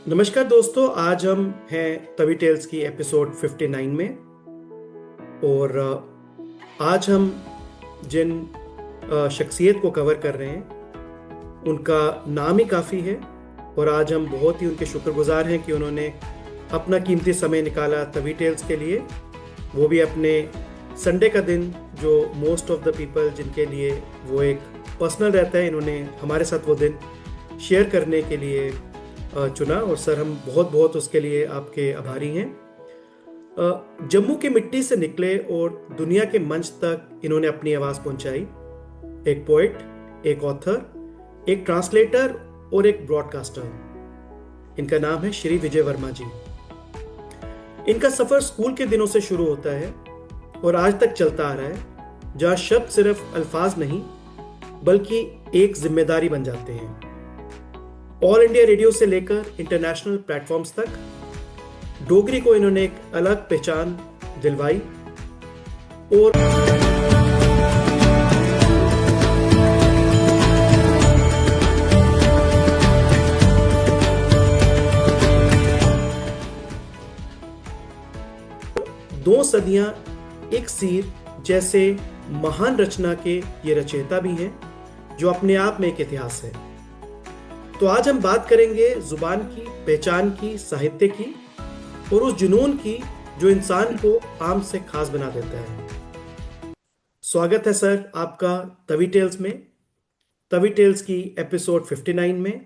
नमस्कार दोस्तों, आज हम हैं तवी टेल्स की एपिसोड 59 में। और आज हम जिन शख्सियत को कवर कर रहे हैं उनका नाम ही काफ़ी है। और आज हम बहुत ही उनके शुक्रगुजार हैं कि उन्होंने अपना कीमती समय निकाला तवी टेल्स के लिए, वो भी अपने संडे का दिन, जो मोस्ट ऑफ द पीपल जिनके लिए वो एक पर्सनल रहता है, इन्होंने हमारे साथ वो दिन शेयर करने के लिए चुना। और सर, हम बहुत बहुत उसके लिए आपके आभारी हैं। जम्मू की मिट्टी से निकले और दुनिया के मंच तक इन्होंने अपनी आवाज़ पहुंचाई। एक पोइट, एक ऑथर, एक ट्रांसलेटर और एक ब्रॉडकास्टर। इनका नाम है श्री विजय वर्मा जी। इनका सफ़र स्कूल के दिनों से शुरू होता है और आज तक चलता आ रहा है, जहाँ शब्द सिर्फ अल्फाज नहीं बल्कि एक जिम्मेदारी बन जाते हैं। ऑल इंडिया रेडियो से लेकर इंटरनेशनल प्लेटफॉर्म्स तक डोगरी को इन्होंने एक अलग पहचान दिलवाई। और दो सदियां एक सीर जैसे महान रचना के ये रचयिता भी हैं, जो अपने आप में एक इतिहास है। तो आज हम बात करेंगे जुबान की, पहचान की, साहित्य की और उस जुनून की जो इंसान को आम से खास बना देता है। स्वागत है सर आपका तवी टेल्स में, तवी टेल्स की एपिसोड 59 में।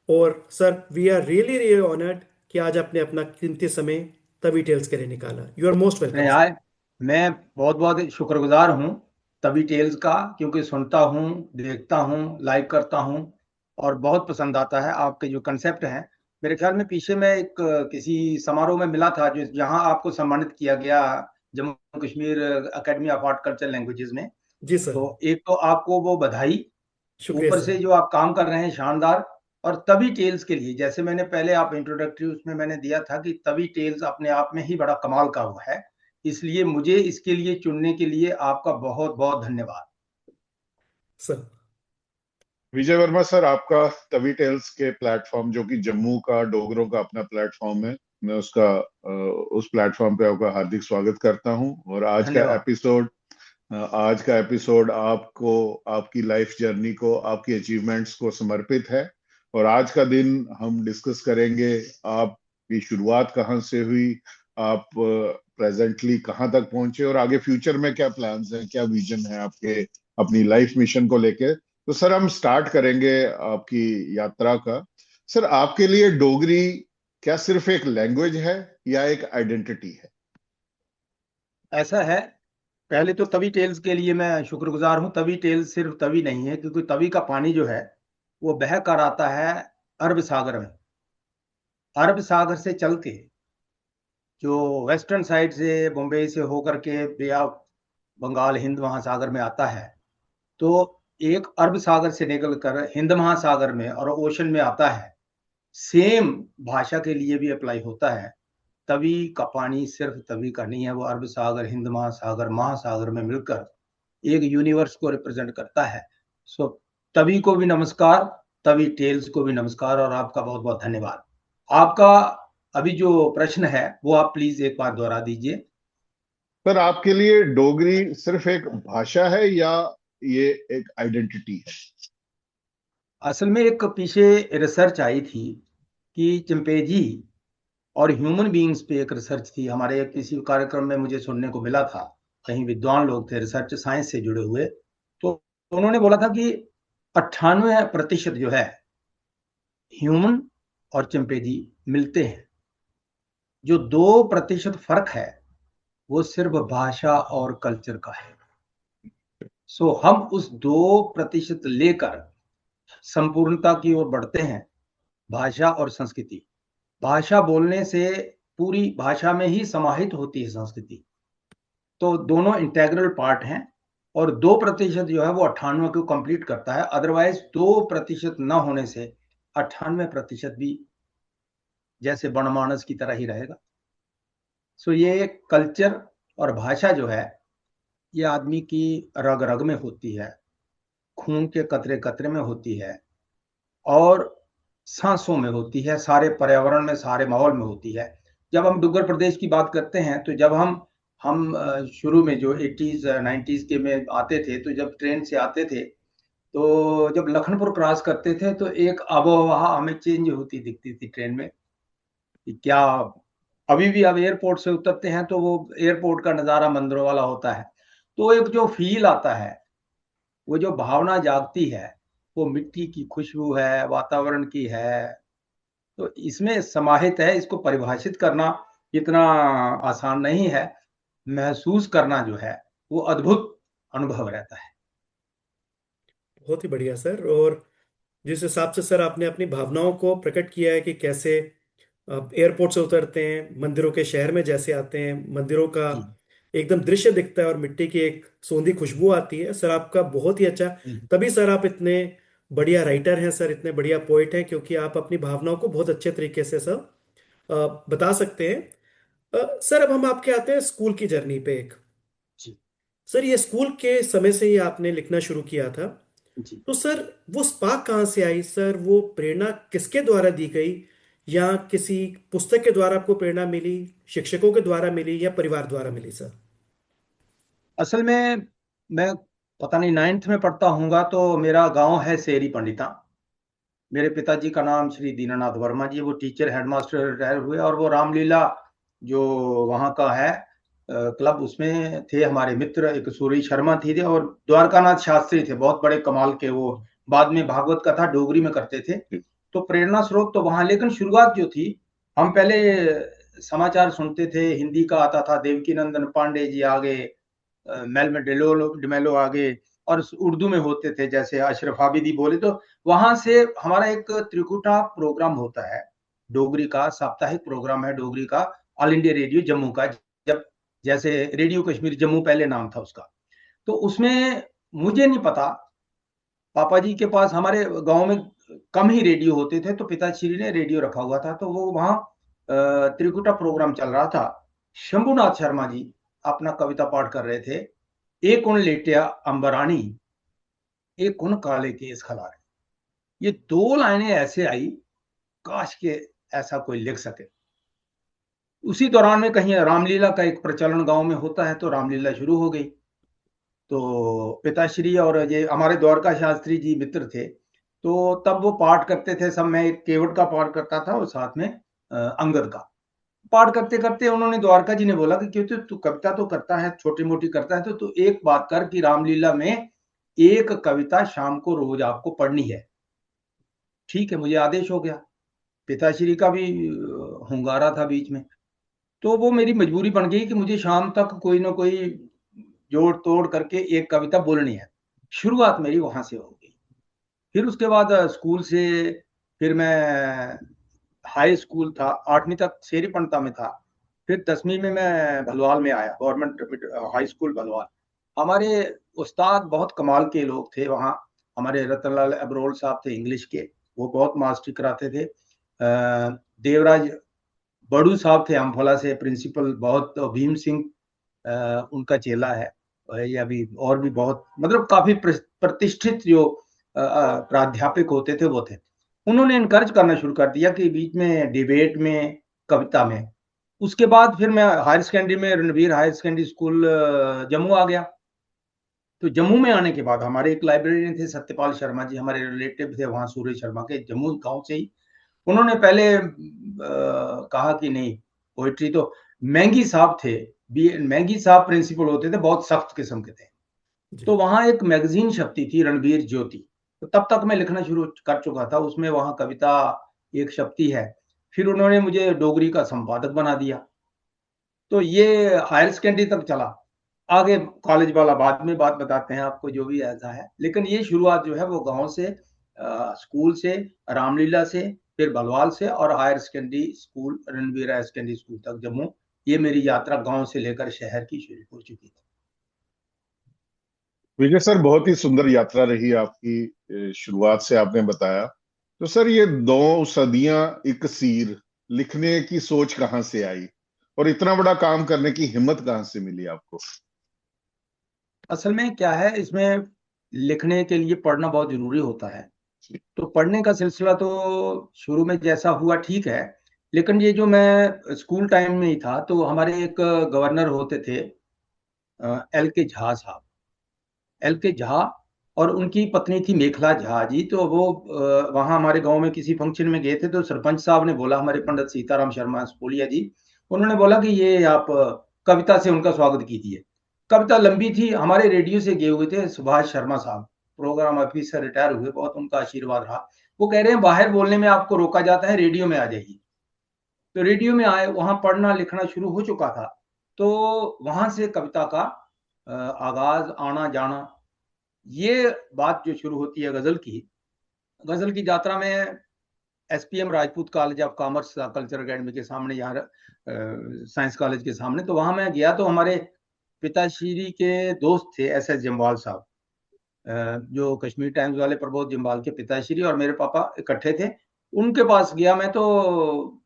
और sir, we are really really honoured कि आज आपने अपना कीमती समय तवी टेल्स के लिए निकाला। यू आर मोस्ट नहीं वेलकम। यार, मैं बहुत बहुत शुक्रगुजार हूँ तभी टेल्स का, क्योंकि सुनता हूँ, देखता हूँ, लाइक करता हूँ और बहुत पसंद आता है आपके जो कंसेप्ट हैं। मेरे ख्याल में पीछे मैं एक किसी समारोह में मिला था जो जहाँ आपको सम्मानित किया गया, Jammu Kashmir academy of art culture languages में। जी सर। तो एक तो आपको वो बधाई, शुक्रिया ऊपर सर। से जो आप काम कर रहे हैं शानदार। और तभी टेल्स के लिए, जैसे मैंने पहले आप इंट्रोडक्टरी उसमें मैंने दिया था कि तभी टेल्स अपने आप में ही बड़ा कमाल का हुआ है, इसलिए मुझे इसके लिए चुनने के लिए आपका बहुत बहुत धन्यवाद। सर, विजय वर्मा सर, आपका तवी टेल्स के प्लेटफॉर्म, जो कि जम्मू का डोगरों का अपना प्लेटफॉर्म है, मैं उसका उस प्लेटफॉर्म पे आपका हार्दिक स्वागत करता हूं। और धन्यवाद। आज का एपिसोड आपको, आपकी लाइफ जर्नी को, आपकी अचीवमेंट्स को समर्पित है। और आज का दिन हम डिस्कस करेंगे आपकी शुरुआत कहाँ से हुई, आप प्रेजेंटली कहाँ तक पहुंचे और आगे फ्यूचर में क्या प्लान्स हैं, क्या विजन है आपके अपनी लाइफ मिशन को लेके। तो सर, हम स्टार्ट करेंगे आपकी यात्रा का। सर, आपके लिए डोगरी क्या सिर्फ एक लैंग्वेज है या एक आइडेंटिटी है? ऐसा है, पहले तो तवी टेल्स के लिए मैं शुक्रगुजार हूँ। तवी टेल्स सिर्फ तवी नहीं है, क्योंकि तवी का पानी जो है वो बह कर आता है अरब सागर में। अरब सागर से चल के जो वेस्टर्न साइड से बम्बई से होकर के बे ऑफ बंगाल हिंद महासागर में आता है, तो एक अरब सागर से निकलकर हिंद महासागर में और ओशन में आता है। सेम भाषा के लिए भी अप्लाई होता है। तवी का पानी सिर्फ तवी का नहीं है, वो अरब सागर, हिंद महासागर, महासागर में मिलकर एक यूनिवर्स को रिप्रेजेंट करता है। सो तवी को भी नमस्कार, तवी टेल्स को भी नमस्कार और आपका बहुत बहुत धन्यवाद। आपका अभी जो प्रश्न है वो आप प्लीज एक बार दोहरा दीजिए। सर, आपके लिए डोगरी सिर्फ एक भाषा है या ये एक आइडेंटिटी है? असल में एक पीछे रिसर्च आई थी कि चिंपैंजी और ह्यूमन बीइंग्स पे एक रिसर्च थी, हमारे किसी कार्यक्रम में मुझे सुनने को मिला था। कहीं विद्वान लोग थे, रिसर्च साइंस से जुड़े हुए, तो उन्होंने बोला था कि 98% जो है ह्यूमन और चिंपैंजी मिलते हैं। जो 2% फर्क है वो सिर्फ भाषा और कल्चर का है। सो हम उस 2% लेकर संपूर्णता की ओर बढ़ते हैं। भाषा और संस्कृति, भाषा बोलने से पूरी भाषा में ही समाहित होती है संस्कृति। तो दोनों इंटेग्रल पार्ट हैं और 2% जो है वो 98 को कंप्लीट करता है। अदरवाइज 2% न होने से 98% भी जैसे बनमानस की तरह ही रहेगा। सो ये कल्चर और भाषा जो है ये आदमी की रग रग में होती है, खून के कतरे कतरे में होती है। और सांसों में होती है, सारे पर्यावरण में, सारे माहौल में होती है। जब हम डुग्गर प्रदेश की बात करते हैं तो जब हम शुरू में जो 80s 90s के में आते थे, तो जब ट्रेन से आते थे तो जब लखनपुर क्रॉस करते थे तो एक आबोहवा हमें चेंज होती दिखती थी ट्रेन में कि क्या। अभी भी अब एयरपोर्ट से उतरते हैं तो वो एयरपोर्ट का नज़ारा मंदिरों वाला होता है। तो एक जो फील आता है, वो जो भावना जागती है, वो मिट्टी की खुशबू है, वातावरण की है। तो इसमें समाहित है। इसको परिभाषित करना इतना आसान नहीं है। महसूस करना जो है वो अद्भुत अनुभव रहता है। बहुत ही बढ़िया सर। और जिस हिसाब से सर आपने अपनी भावनाओं को प्रकट किया है कि कैसे आप एयरपोर्ट से उतरते हैं, मंदिरों के शहर में जैसे आते हैं, मंदिरों का जी एकदम दृश्य दिखता है और मिट्टी की एक सोंधी खुशबू आती है सर, आपका बहुत ही अच्छा। जी तभी सर आप इतने बढ़िया राइटर हैं सर, इतने बढ़िया पोइट हैं, क्योंकि आप अपनी भावनाओं को बहुत अच्छे तरीके से सर बता सकते हैं। सर अब हम आपके आते हैं स्कूल की जर्नी पे एक। जी सर ये स्कूल के समय से ही आपने लिखना शुरू किया था, जी। तो सर वो स्पार्क कहाँ से आई सर? वो प्रेरणा किसके द्वारा दी गई? या किसी पुस्तक के द्वारा आपको प्रेरणा मिली, शिक्षकों के द्वारा मिली, या परिवार द्वारा मिली सर? असल में मैं पता नहीं 9th में पढ़ता हूँगा, तो मेरा गांव है सेरी पंडिता। मेरे पिताजी का नाम श्री दीनानाथ वर्मा जी, वो टीचर हेडमास्टर रिटायर हुए, और वो रामलीला जो वहाँ का है क्लब, उसमें थे हमारे मित्र। एक सूरी शर्मा थी और द्वारकानाथ शास्त्री थे, बहुत बड़े कमाल के। वो बाद में भागवत कथा डोगरी में करते थे। तो प्रेरणा स्रोत तो वहाँ, लेकिन शुरुआत जो थी, हम पहले समाचार सुनते थे, हिंदी का आता था, देवकी नंदन पांडे जी आगे, मेल में डिमेलो आगे, और उर्दू में होते थे जैसे अशरफ आबिदी बोले। तो वहां से हमारा एक त्रिकुटा प्रोग्राम होता है, डोगरी का साप्ताहिक प्रोग्राम है, डोगरी का, ऑल इंडिया रेडियो जम्मू का। जब जैसे रेडियो कश्मीर जम्मू पहले नाम था उसका, तो उसमें मुझे नहीं पता, पापा जी के पास हमारे गांव में कम ही रेडियो होते थे, तो पिताश्री ने रेडियो रखा हुआ था, तो वो वहाँ त्रिकुटा प्रोग्राम चल रहा था। शंभुनाथ शर्मा जी अपना कविता पाठ कर रहे थे। एक उन लेटिया अंबरानी, एक उन काले केस खलारे। ये दो लाइनें ऐसे आई, काश के ऐसा कोई लिख सके। उसी दौरान में कहीं रामलीला का एक प्रचलन गांव में होता है, तो रामलीला शुरू हो गई। तो पिताश्री और ये हमारे द्वारका शास्त्री जी मित्र थे, तो तब वो पाठ करते थे सब। मैं एक केवट का पाठ करता था और साथ में अंगद का पाठ करते करते उन्होंने, द्वारका जी ने बोला कि क्यों तू कविता तो करता है, छोटी मोटी करता है, तो तू एक बात कर कि रामलीला में एक कविता शाम को रोज आपको पढ़नी है। ठीक है, मुझे आदेश हो गया। पिताश्री का भी हुंगारा था बीच में, तो वो मेरी मजबूरी बन गई कि मुझे शाम तक कोई ना कोई जोड़ तोड़ करके एक कविता बोलनी है। शुरुआत मेरी वहां से हो गई। फिर उसके बाद स्कूल से, फिर मैं हाई स्कूल था, 8वीं तक शेरी पंडता में था। फिर 10वीं में मैं भलवाल में आया, गवर्नमेंट हाई स्कूल भलवाल। हमारे उस्ताद बहुत कमाल के लोग थे वहाँ। हमारे रतनलाल अब्रोल साहब थे इंग्लिश के, वो बहुत मास्टरी कराते थे। देवराज बड़ू साहब थे अम्फोला से प्रिंसिपल, बहुत। भीम सिंह उनका चेला है। या भी और भी बहुत, मतलब काफी प्रतिष्ठित जो प्राध्यापक होते थे वो थे। उन्होंने इनकरेज करना शुरू कर दिया कि बीच में डिबेट में, कविता में। उसके बाद फिर मैं हायर सेकेंडरी में Ranveer higher secondary school Jammu आ गया। तो जम्मू में आने के बाद हमारे एक लाइब्रेरियन थे सत्यपाल शर्मा जी, हमारे रिलेटिव थे वहाँ सूर्य शर्मा के, जम्मू गांव से ही। उन्होंने पहले कहा कि नहीं, पोइट्री तो, मैंगी साहब थे, मैंगी साहब प्रिंसिपल होते थे, बहुत सख्त किस्म के थे। तो जी। वहां एक मैगजीन छपती थी रणवीर ज्योति, तो तब तक मैं लिखना शुरू कर चुका था उसमें, वहां कविता एक छपती है। फिर उन्होंने मुझे डोगरी का संपादक बना दिया। तो ये हायर सेकेंडरी तक चला। आगे कॉलेज वाला बाद में बात बताते हैं आपको, जो भी ऐसा है। लेकिन ये शुरुआत जो है वो गांव से, स्कूल से, रामलीला से, फिर भलवाल से, और higher secondary school Ranbir higher secondary school तक जम्मू। ये मेरी यात्रा गांव से लेकर शहर की शुरू हो चुकी थी। विजय सर, बहुत ही सुंदर यात्रा रही आपकी। शुरुआत से आपने बताया। तो सर, ये 2 सदियां एक सीर लिखने की सोच कहाँ से आई, और इतना बड़ा काम करने की हिम्मत कहाँ से मिली आपको? असल में क्या है, इसमें लिखने के लिए पढ़ना बहुत जरूरी होता है। तो पढ़ने का सिलसिला तो शुरू में जैसा हुआ ठीक है, लेकिन ये जो मैं स्कूल टाइम में ही था तो हमारे एक गवर्नर होते थे, एल के झा साहब, एल के झा, और उनकी पत्नी थी मेखला झा जी। तो वो वहाँ हमारे गांव में किसी फंक्शन में गए थे, तो सरपंच साहब ने बोला, हमारे पंडित सीताराम शर्मा स्पोलिया जी, उन्होंने बोला कि ये आप कविता से उनका स्वागत कीजिए। कविता लंबी थी, हमारे रेडियो से गए हुए थे सुभाष शर्मा साहब, प्रोग्राम ऑफिसर, रिटायर हुए, बहुत उनका आशीर्वाद रहा। वो कह रहे हैं बाहर बोलने में आपको रोका जाता है, रेडियो में आ जाइए। तो रेडियो में आए, वहां पढ़ना लिखना शुरू हो चुका था। तो वहां से कविता का आगाज, आना जाना, ये बात जो शुरू होती है गजल की यात्रा में SPM Rajput college of commerce culture academy के सामने, यहाँ साइंस कॉलेज के सामने, तो वहां मैं गया। तो हमारे पिताश्री के दोस्त थे एस एस जम्वाल साहब, जो कश्मीर टाइम्स वाले प्रबोध जम्वाल के पिताश्री और मेरे पापा इकट्ठे थे। उनके पास गया मैं, तो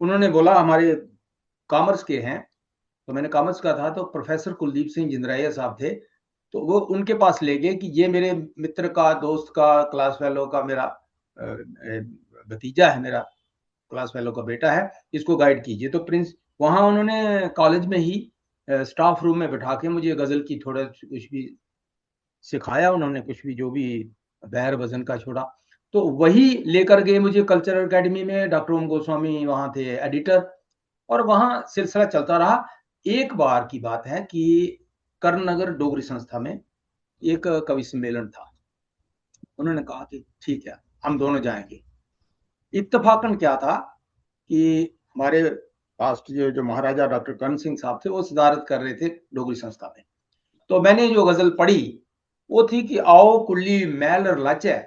उन्होंने बोला हमारे कॉमर्स के हैं, तो मैंने कॉमर्स का था। तो प्रोफेसर कुलदीप सिंह जिंदराया साहब थे, तो वो उनके पास ले गए कि ये मेरे मित्र का, दोस्त का, क्लास फेलो का, मेरा भतीजा है, मेरा क्लास फेलो का बेटा है, इसको गाइड कीजिए। तो प्रिंस वहाँ उन्होंने कॉलेज में ही स्टाफ रूम में बैठा के मुझे गजल की थोड़ा कुछ भी सिखाया उन्होंने, कुछ भी जो भी बहर वजन का छोड़ा। तो वही लेकर गए मुझे कल्चरल एकेडमी में, डॉक्टर ओम गोस्वामी वहाँ थे एडिटर, और वहाँ सिलसिला चलता रहा। एक बार की बात है कि करणनगर डोगरी संस्था में एक कवि सम्मेलन था। उन्होंने कहा कि ठीक है, हम दोनों जाएंगे। इत्तेफाकन क्या था कि हमारे पास्ट जो महाराजा डॉक्टर करण सिंह साहब थे, वो सदारत कर रहे थे डोगरी संस्था में। तो मैंने जो गजल पढ़ी वो थी कि आओ कुल्ली मैल लाचे,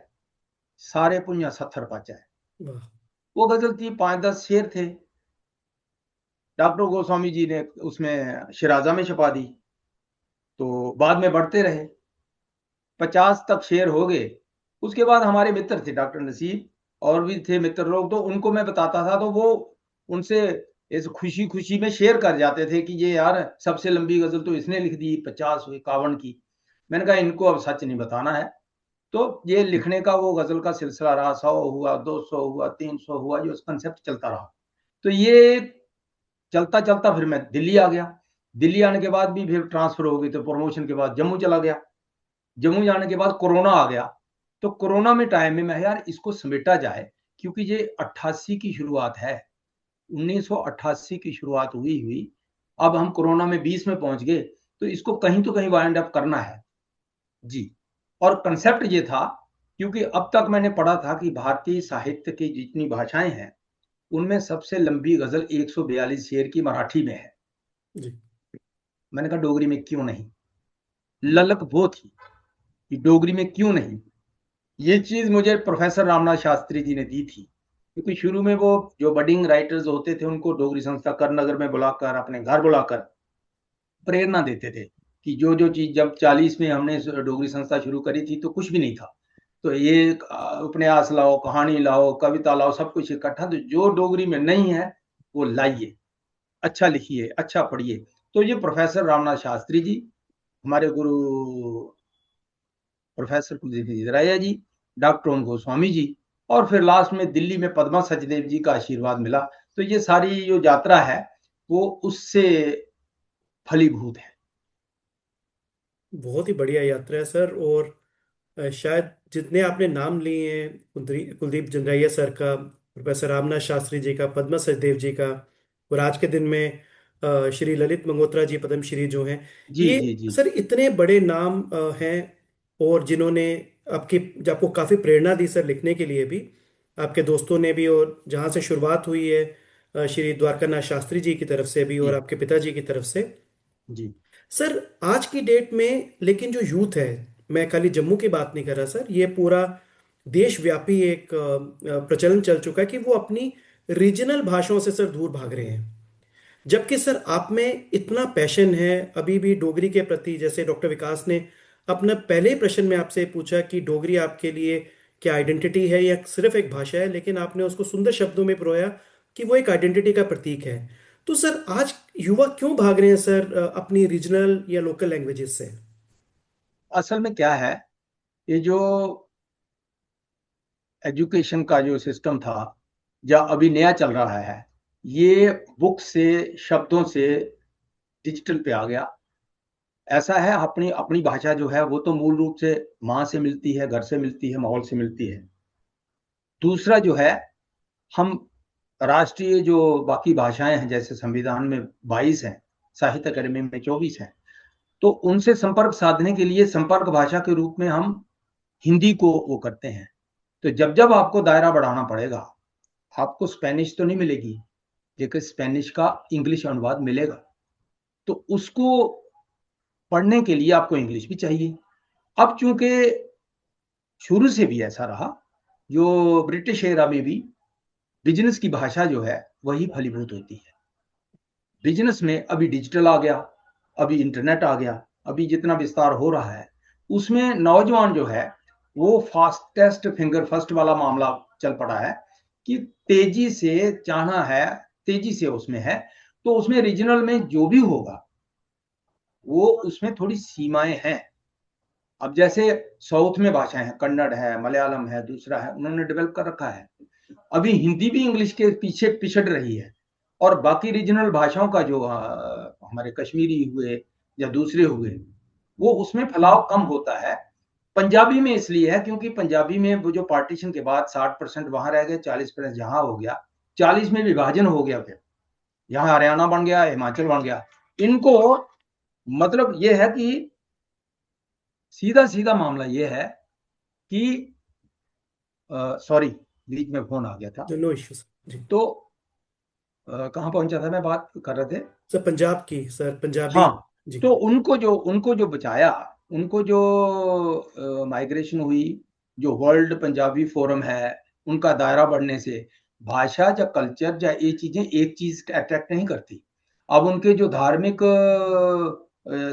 सारे पुंजा सत्थर पाचा है। वो गजल थी, 5-10 शेर थे। डॉक्टर गोस्वामी जी ने उसमें शिराजा में छपा दी, तो बाद में बढ़ते रहे, 50 तक शेर हो गए। उसके बाद हमारे मित्र थे डॉक्टर नसीब, और भी थे मित्र लोग, तो उनको मैं बताता था, तो वो उनसे इस खुशी खुशी में शेयर कर जाते थे कि ये यार सबसे लंबी गजल तो इसने लिख दी 50-51 की। मैंने कहा इनको अब सच नहीं बताना है। तो ये लिखने का वो गजल का सिलसिला रहा, 100 हुआ, 200 हुआ, 300 हुआ, जो कंसेप्ट चलता रहा। तो ये चलता चलता फिर मैं दिल्ली आ गया। दिल्ली आने के बाद भी फिर ट्रांसफर हो गई, तो प्रमोशन के बाद जम्मू चला गया। जम्मू जाने के बाद कोरोना आ गया। तो कोरोना में टाइम में मैं, यार इसको समेटा जाए, क्योंकि ये 88 की शुरुआत है, 1988 की शुरुआत हुई अब हम कोरोना में 20 में पहुंच गए, तो इसको कहीं तो कहीं वाइंड अप करना है जी। और कंसेप्ट ये था, क्योंकि अब तक मैंने पढ़ा था कि भारतीय साहित्य की जितनी भाषाएं हैं उनमें सबसे लंबी गजल 142 शेर की मराठी में है जी। मैंने कहा डोगरी में क्यों नहीं? ललक वो थी कि डोगरी में क्यों नहीं। ये चीज मुझे प्रोफेसर रामनाथ शास्त्री जी ने दी थी, क्योंकि शुरू में वो जो बडिंग राइटर्स होते थे उनको डोगरी संस्था करनगर में बुलाकर, अपने घर बुलाकर प्रेरणा देते थे कि जो जो चीज, जब 40 में हमने डोगरी संस्था शुरू करी थी तो कुछ भी नहीं था, तो ये उपन्यास लाओ, कहानी लाओ, कविता लाओ, सब कुछ इकट्ठा, तो जो डोगरी में नहीं है वो लाइए, अच्छा लिखिए, अच्छा पढ़िए। तो ये प्रोफेसर रामनाथ शास्त्री जी, हमारे गुरु प्रोफेसर कुलदीप राया जी, डॉक्टर ओम गोस्वामी जी, और फिर लास्ट में दिल्ली में पद्मा सचदेव जी का आशीर्वाद मिला। तो ये सारी जो यात्रा है वो उससे फलीभूत है। बहुत ही बढ़िया यात्रा है सर। और शायद जितने आपने नाम लिए हैं, कुलदीप जंद्राया सर का, प्रोफेसर रामनाथ शास्त्री जी का, पद्मा सचदेव जी का, और आज के दिन में श्री ललित मंगोत्रा जी पद्मश्री जो हैं, जी ये जी जी सर इतने बड़े नाम हैं, और जिन्होंने आपको काफी प्रेरणा दी सर लिखने के लिए भी, आपके दोस्तों ने भी, और जहाँ से शुरुआत हुई है श्री द्वारकानाथ शास्त्री जी की तरफ से भी और जी आपके पिताजी की तरफ से। जी सर आज की डेट में लेकिन जो यूथ है, मैं खाली जम्मू की बात नहीं कर रहा सर, ये पूरा देशव्यापी एक प्रचलन चल चुका है कि वो अपनी रीजनल भाषाओं से सर दूर भाग रहे हैं। जबकि सर आप में इतना पैशन है अभी भी डोगरी के प्रति, जैसे डॉक्टर विकास ने अपना पहले ही प्रश्न में आपसे पूछा कि डोगरी आपके लिए क्या आइडेंटिटी है या सिर्फ एक भाषा है, लेकिन आपने उसको सुंदर शब्दों में पिरोया कि वो एक आइडेंटिटी का प्रतीक है। तो सर आज युवा क्यों भाग रहे हैं सर अपनी रीजनल या लोकल लैंग्वेजेस से? असल में क्या है, ये जो एजुकेशन का जो सिस्टम था, या अभी नया चल रहा है, ये बुक से, शब्दों से डिजिटल पे आ गया। ऐसा है, अपनी अपनी भाषा जो है वो तो मूल रूप से माँ से मिलती है, घर से मिलती है, माहौल से मिलती है। दूसरा जो है, हम राष्ट्रीय जो बाकी भाषाएं हैं, जैसे संविधान में 22 हैं, साहित्य अकेडमी में 24 हैं, तो उनसे संपर्क साधने के लिए संपर्क भाषा के रूप में हम हिंदी को वो करते हैं। तो जब जब आपको दायरा बढ़ाना पड़ेगा, आपको स्पेनिश तो नहीं मिलेगी, लेकिन स्पेनिश का इंग्लिश अनुवाद मिलेगा, तो उसको पढ़ने के लिए आपको इंग्लिश भी चाहिए। अब चूंकि शुरू से भी ऐसा रहा, जो ब्रिटिश एरा में भी बिजनेस की भाषा जो है वही फलीभूत होती है। बिजनेस में अभी डिजिटल आ गया, अभी इंटरनेट आ गया, अभी जितना विस्तार हो रहा है, उसमें नौजवान जो है वो फास्टेस्ट फिंगर फर्स्ट वाला मामला चल पड़ा है कि तेजी से चाहना है, तेजी से उसमें है, तो उसमें रीजनल में जो भी होगा वो उसमें थोड़ी सीमाएं हैं। अब जैसे साउथ में भाषाएं हैं, कन्नड़ है, मलयालम है, दूसरा है, उन्होंने डेवलप कर रखा है। अभी हिंदी भी इंग्लिश के पीछे पिछड़ रही है, और बाकी रीजनल भाषाओं का जो हमारे कश्मीरी हुए या दूसरे हुए, वो उसमें फैलाव कम होता है। पंजाबी में इसलिए है क्योंकि पंजाबी में वो जो पार्टीशन के बाद 60% वहां रह गए, 40% यहाँ हो गया, 40 में विभाजन हो गया, फिर यहाँ हरियाणा बन गया, हिमाचल बन गया। इनको मतलब ये है कि सीधा सीधा मामला ये है कि सॉरी, बीच में फोन आ गया था। नो इश्यूज जी। तो कहाँ पहुंचा था मैं, बात कर रहे थे सर पंजाब की, सर पंजाबी हाँ। जी। तो उनको जो बचाया, उनको जो माइग्रेशन हुई, जो वर्ल्ड पंजाबी फोरम है, उनका दायरा बढ़ने से भाषा या कल्चर या ये चीजें एक चीज अट्रैक्ट नहीं करती। अब उनके जो धार्मिक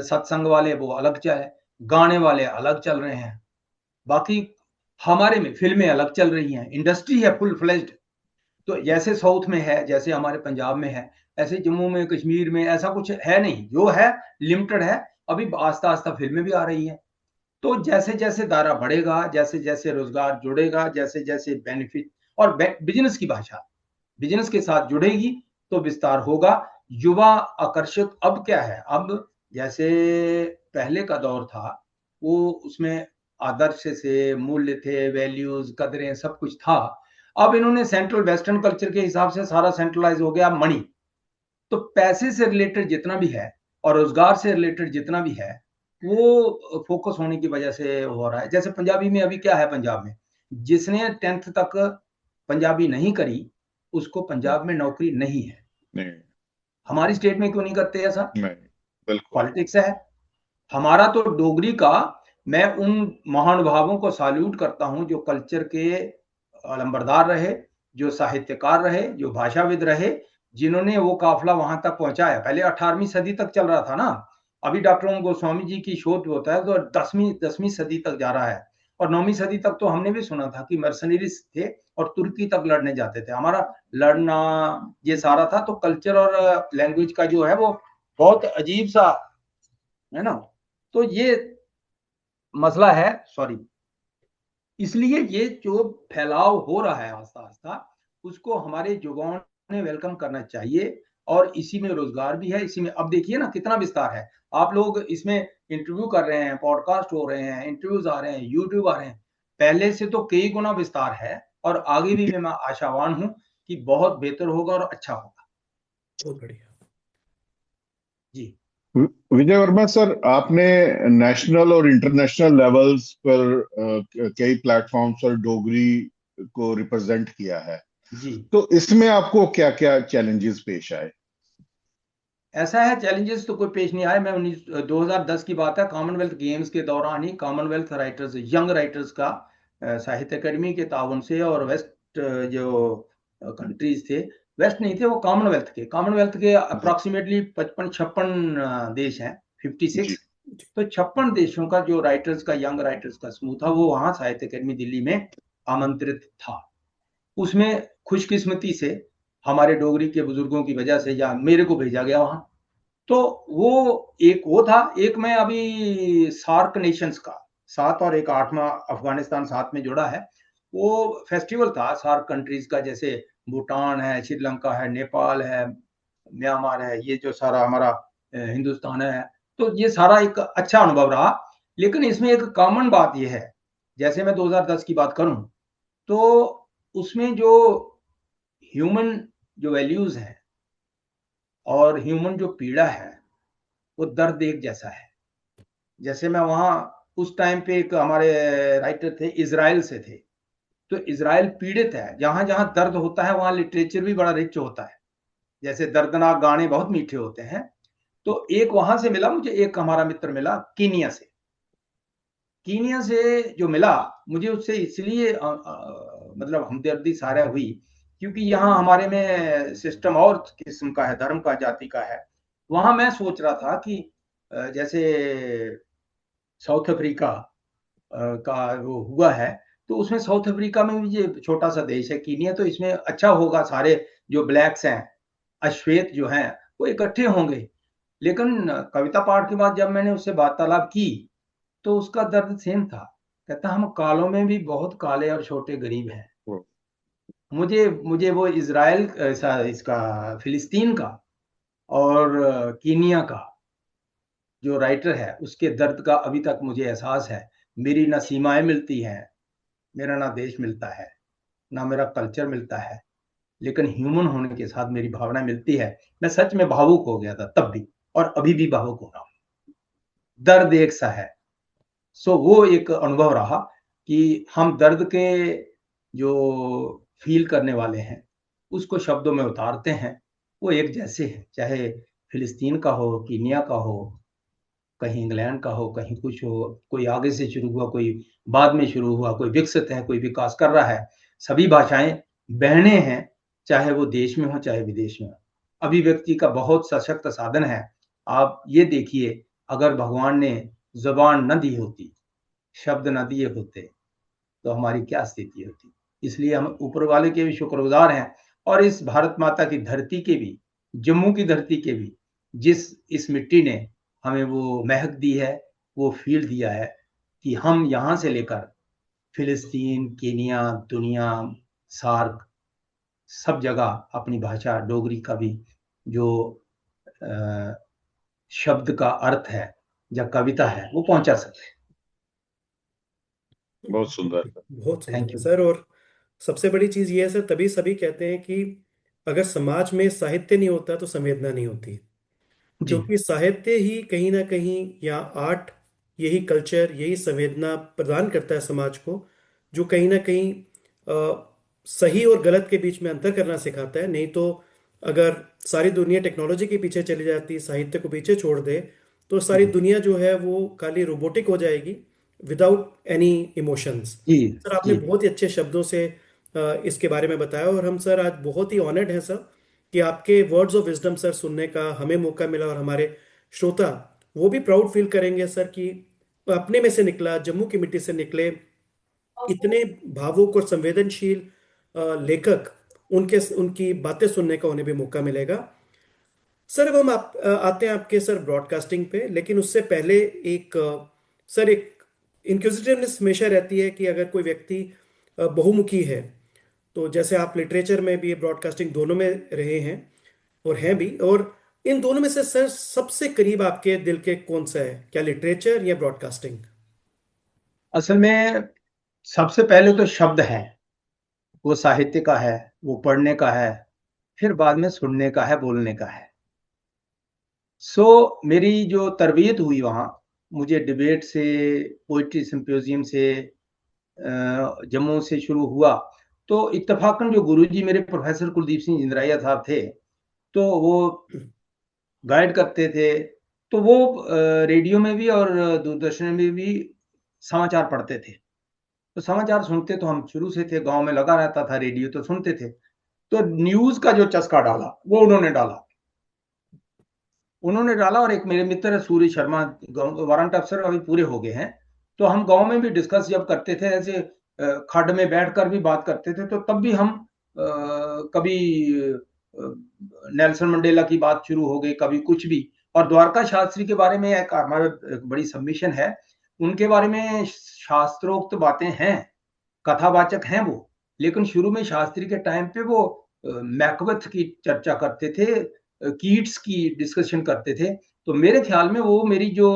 सत्संग वाले वो अलग चल, गाने वाले अलग चल रहे हैं, बाकी हमारे में फिल्में अलग चल रही हैं, इंडस्ट्री है फुल फ्लेज्ड। तो जैसे साउथ में है, जैसे हमारे पंजाब में है, ऐसे जम्मू में, कश्मीर में ऐसा कुछ है नहीं, जो है लिमिटेड है। अभी आस्ता आस्ता फिल्में भी आ रही हैं। तो जैसे जैसे दायरा बढ़ेगा, जैसे जैसे रोजगार जुड़ेगा, जैसे जैसे बेनिफिट और बिजनेस की भाषा बिजनेस के साथ जुड़ेगी, तो विस्तार होगा। युवा आकर्षित अब क्या है, अब जैसे पहले का दौर था, वो उसमें आदर्श से मूल्य थे, वैल्यूज, कदरें, सब कुछ था। अब इन्होंने सेंट्रल वेस्टर्न कल्चर के हिसाब से सारा सेंट्रलाइज हो गया, मनी। तो पैसे से रिलेटेड जितना भी है और रोजगार से रिलेटेड जितना भी है, वो फोकस होने की वजह से हो रहा है। जैसे पंजाबी में अभी क्या है, पंजाब में जिसने 10th तक पंजाबी नहीं करी, उसको पंजाब में नौकरी नहीं है। नहीं, हमारी स्टेट में क्यों नहीं करते ऐसा? नहीं, बिल्कुल पॉलिटिक्स है। हमारा तो डोगरी का, मैं उन महानुभावों को सैल्यूट करता हूं जो कल्चर के अलंबरदार रहे, जो साहित्यकार रहे, जो भाषाविद रहे, जिन्होंने वो काफिला वहां तक पहुंचाया। पहले 18वीं सदी तक चल रहा था ना, अभी डॉक्टर ओम गोस्वामी जी की शोध होता है तो 10वीं सदी तक जा रहा है, और 9वीं सदी तक तो हमने भी सुना था कि मर्सनरीज थे और तुर्की तक लड़ने जाते थे। हमारा लड़ना ये सारा था। तो कल्चर और लैंग्वेज का जो है वो बहुत अजीब सा है ना। तो ये मसला है, सॉरी। इसलिए ये जो फैलाव हो रहा है आस्ता आस्ता, उसको हमारे युवाओं ने वेलकम करना चाहिए। और इसी में रोजगार भी है, इसी में अब देखिए ना कितना विस्तार है। आप लोग इसमें इंटरव्यू कर रहे हैं, पॉडकास्ट हो रहे हैं, इंटरव्यूज आ रहे हैं, यूट्यूब आ रहे हैं, पहले से तो कई गुना विस्तार है। और आगे भी मैं आशावान हूं कि बहुत बेहतर होगा और अच्छा होगा। बहुत बढ़िया जी। विजय वर्मा सर, आपने नेशनल और इंटरनेशनल लेवल्स पर कई प्लेटफॉर्म्स पर डोगरी को रिप्रेजेंट किया है जी। तो इसमें आपको क्या क्या चैलेंजेस पेश आए? ऐसा है, चैलेंजेस तो कोई पेश नहीं आए। मैं 2010 की बात है, कॉमनवेल्थ गेम्स के दौरान ही कॉमनवेल्थ राइटर्स, यंग राइटर्स का साहित्य अकेडमी के ताउन से, और वेस्ट जो कंट्रीज थे, वेस्ट नहीं थे वो, कॉमनवेल्थ के अप्रोक्सीमेटली 55-56 देश हैं, 56। तो 56 देशों का जो राइटर्स का, यंग राइटर्स का समूह था, वो वहां साहित्य अकेडमी दिल्ली में आमंत्रित था। उसमें खुशकिस्मती से हमारे डोगरी के बुजुर्गों की वजह से या मेरे को भेजा गया वहां। तो वो एक वो था। एक मैं अभी सार्क नेशंस का 7 और एक 8वां अफगानिस्तान साथ में जुड़ा है, वो फेस्टिवल था सार्क कंट्रीज का, जैसे भूटान है, श्रीलंका है, नेपाल है, म्यांमार है, ये जो सारा हमारा हिंदुस्तान है, तो ये सारा एक अच्छा अनुभव रहा। लेकिन इसमें एक कॉमन बात ये है, जैसे मैं 2010 की बात करूं तो उसमें जो ह्यूमन जो वैल्यूज हैं और ह्यूमन जो पीड़ा है वो दर्द एक जैसा है। जैसे मैं वहां उस टाइम पे एक हमारे राइटर थे, इजराइल से थे, तो इजराइल पीड़ित है, जहां जहां दर्द होता है वहां लिटरेचर भी बड़ा रिच होता है, जैसे दर्दनाक गाने बहुत मीठे होते हैं। तो एक वहां से मिला मुझे, एक हमारा मित्र मिला कीनिया से। कीनिया से जो मिला मुझे, उससे इसलिए मतलब हमदर्दी सारा हुई क्योंकि यहाँ हमारे में सिस्टम और किस्म का है, धर्म का, जाति का है। वहां मैं सोच रहा था कि जैसे साउथ अफ्रीका का वो हुआ है, तो उसमें साउथ अफ्रीका में भी ये छोटा सा देश है कीनिया, तो इसमें अच्छा होगा, सारे जो ब्लैक्स हैं, अश्वेत जो हैं, वो इकट्ठे होंगे। लेकिन कविता पाठ के बाद जब मैंने उससे वार्तालाप की तो उसका दर्द सेम था। कहता हम कालों में भी बहुत काले और छोटे गरीब हैं। मुझे मुझे वो इजराइल इसका फिलिस्तीन का और कीनिया का जो राइटर है उसके दर्द का अभी तक मुझे एहसास है। मेरी ना सीमाएं मिलती हैं, मेरा ना देश मिलता है, ना मेरा कल्चर मिलता है, लेकिन ह्यूमन होने के साथ मेरी भावना मिलती है। मैं सच में भावुक हो गया था तब भी, और अभी भी भावुक हो रहा हूँ। दर्द एक सा है। सो वो एक अनुभव रहा कि हम दर्द के जो फील करने वाले हैं उसको शब्दों में उतारते हैं, वो एक जैसे हैं, चाहे फिलिस्तीन का हो, कीनिया का हो, कहीं इंग्लैंड का हो, कहीं कुछ हो, कोई आगे से शुरू हुआ, कोई बाद में शुरू हुआ, कोई विकसित है, कोई विकास कर रहा है। सभी भाषाएं बहने हैं, चाहे वो देश में हो चाहे विदेश में हो। अभिव्यक्ति का बहुत सशक्त साधन है। आप ये देखिए, अगर भगवान ने जुबान न दी होती, शब्द न दिए होते, तो हमारी क्या स्थिति होती। इसलिए हम ऊपर वाले के भी शुक्रगुजार हैं, और इस भारत माता की धरती के भी, जम्मू की धरती के भी, जिस इस मिट्टी ने हमें वो महक दी है, वो फील दिया है कि हम यहाँ से लेकर फिलिस्तीन, केनिया, दुनिया, सार्क, सब जगह अपनी भाषा डोगरी का भी जो शब्द का अर्थ है या कविता है वो पहुंचा सकते हैं। बहुत सुंदर। बहुत सुंदर थैंक है यू। सर। और सबसे बड़ी चीज ये है सर, तभी सभी कहते हैं कि अगर समाज में साहित्य नहीं होता तो संवेदना नहीं होती, जी क्योंकि साहित्य ही कहीं ना कहीं, या आर्ट, यही कल्चर, यही संवेदना प्रदान करता है समाज को, जो कहीं ना कहीं सही और गलत के बीच में अंतर करना सिखाता है। नहीं तो अगर सारी दुनिया टेक्नोलॉजी के पीछे चली जाती, साहित्य को पीछे छोड़ दे, तो सारी दुनिया जो है वो खाली रोबोटिक हो जाएगी, विदाउट एनी इमोशंस। जी सर आपने जी। बहुत ही अच्छे शब्दों से इसके बारे में बताया, और हम सर आज बहुत ही ऑनर्ड हैं सर कि आपके वर्ड्स ऑफ विजडम सर सुनने का हमें मौका मिला, और हमारे श्रोता वो भी प्राउड फील करेंगे सर कि अपने में से निकला, जम्मू की मिट्टी से निकले इतने भावुक और संवेदनशील लेखक, उनके उनकी बातें सुनने का उन्हें भी मौका मिलेगा। सर अब हम आते हैं आपके सर ब्रॉडकास्टिंग पे, लेकिन उससे पहले एक सर एक इंक्विजिटिवनेस हमेशा रहती है कि अगर कोई व्यक्ति बहुमुखी है, तो जैसे आप लिटरेचर में भी, ब्रॉडकास्टिंग दोनों में रहे हैं और हैं भी, और इन दोनों में से सर सबसे करीब आपके दिल के कौन सा है, क्या लिटरेचर या ब्रॉडकास्टिंग? असल में सबसे पहले तो शब्द है, वो साहित्य का है, वो पढ़ने का है, फिर बाद में सुनने का है, बोलने का है। सो मेरी जो तरबियत हुई वहाँ, मुझे डिबेट से, पोइट्री सिंपोजियम से, जम्मू से शुरू हुआ। तो इत्तेफाकन जो गुरुजी मेरे प्रोफेसर कुलदीप सिंह जिंदराया साहब थे, तो वो गाइड करते थे, तो वो रेडियो में भी और दूरदर्शन में भी समाचार पढ़ते थे। तो समाचार सुनते तो हम शुरू से थे, गांव में लगा रहता था रेडियो, तो सुनते थे। तो न्यूज का जो चस्का डाला वो उन्होंने डाला। और एक मेरे मित्र है सूर्य शर्मा, वारंट अफसर अभी पूरे हो गए हैं, तो हम गांव में भी डिस्कस जब करते थे, ऐसे खड्ड में बैठकर भी बात करते थे, तो तब भी हम कभी नेल्सन मंडेला की बात शुरू हो गई, कभी कुछ भी। और द्वारका शास्त्री के बारे में एक हमारा बड़ी सबमिशन है, उनके बारे में शास्त्रोक्त बातें हैं, कथावाचक हैं वो, लेकिन शुरू में शास्त्री के टाइम पे वो मैकबेथ की चर्चा करते थे, कीट्स की डिस्कशन करते थे। तो मेरे ख्याल में वो मेरी जो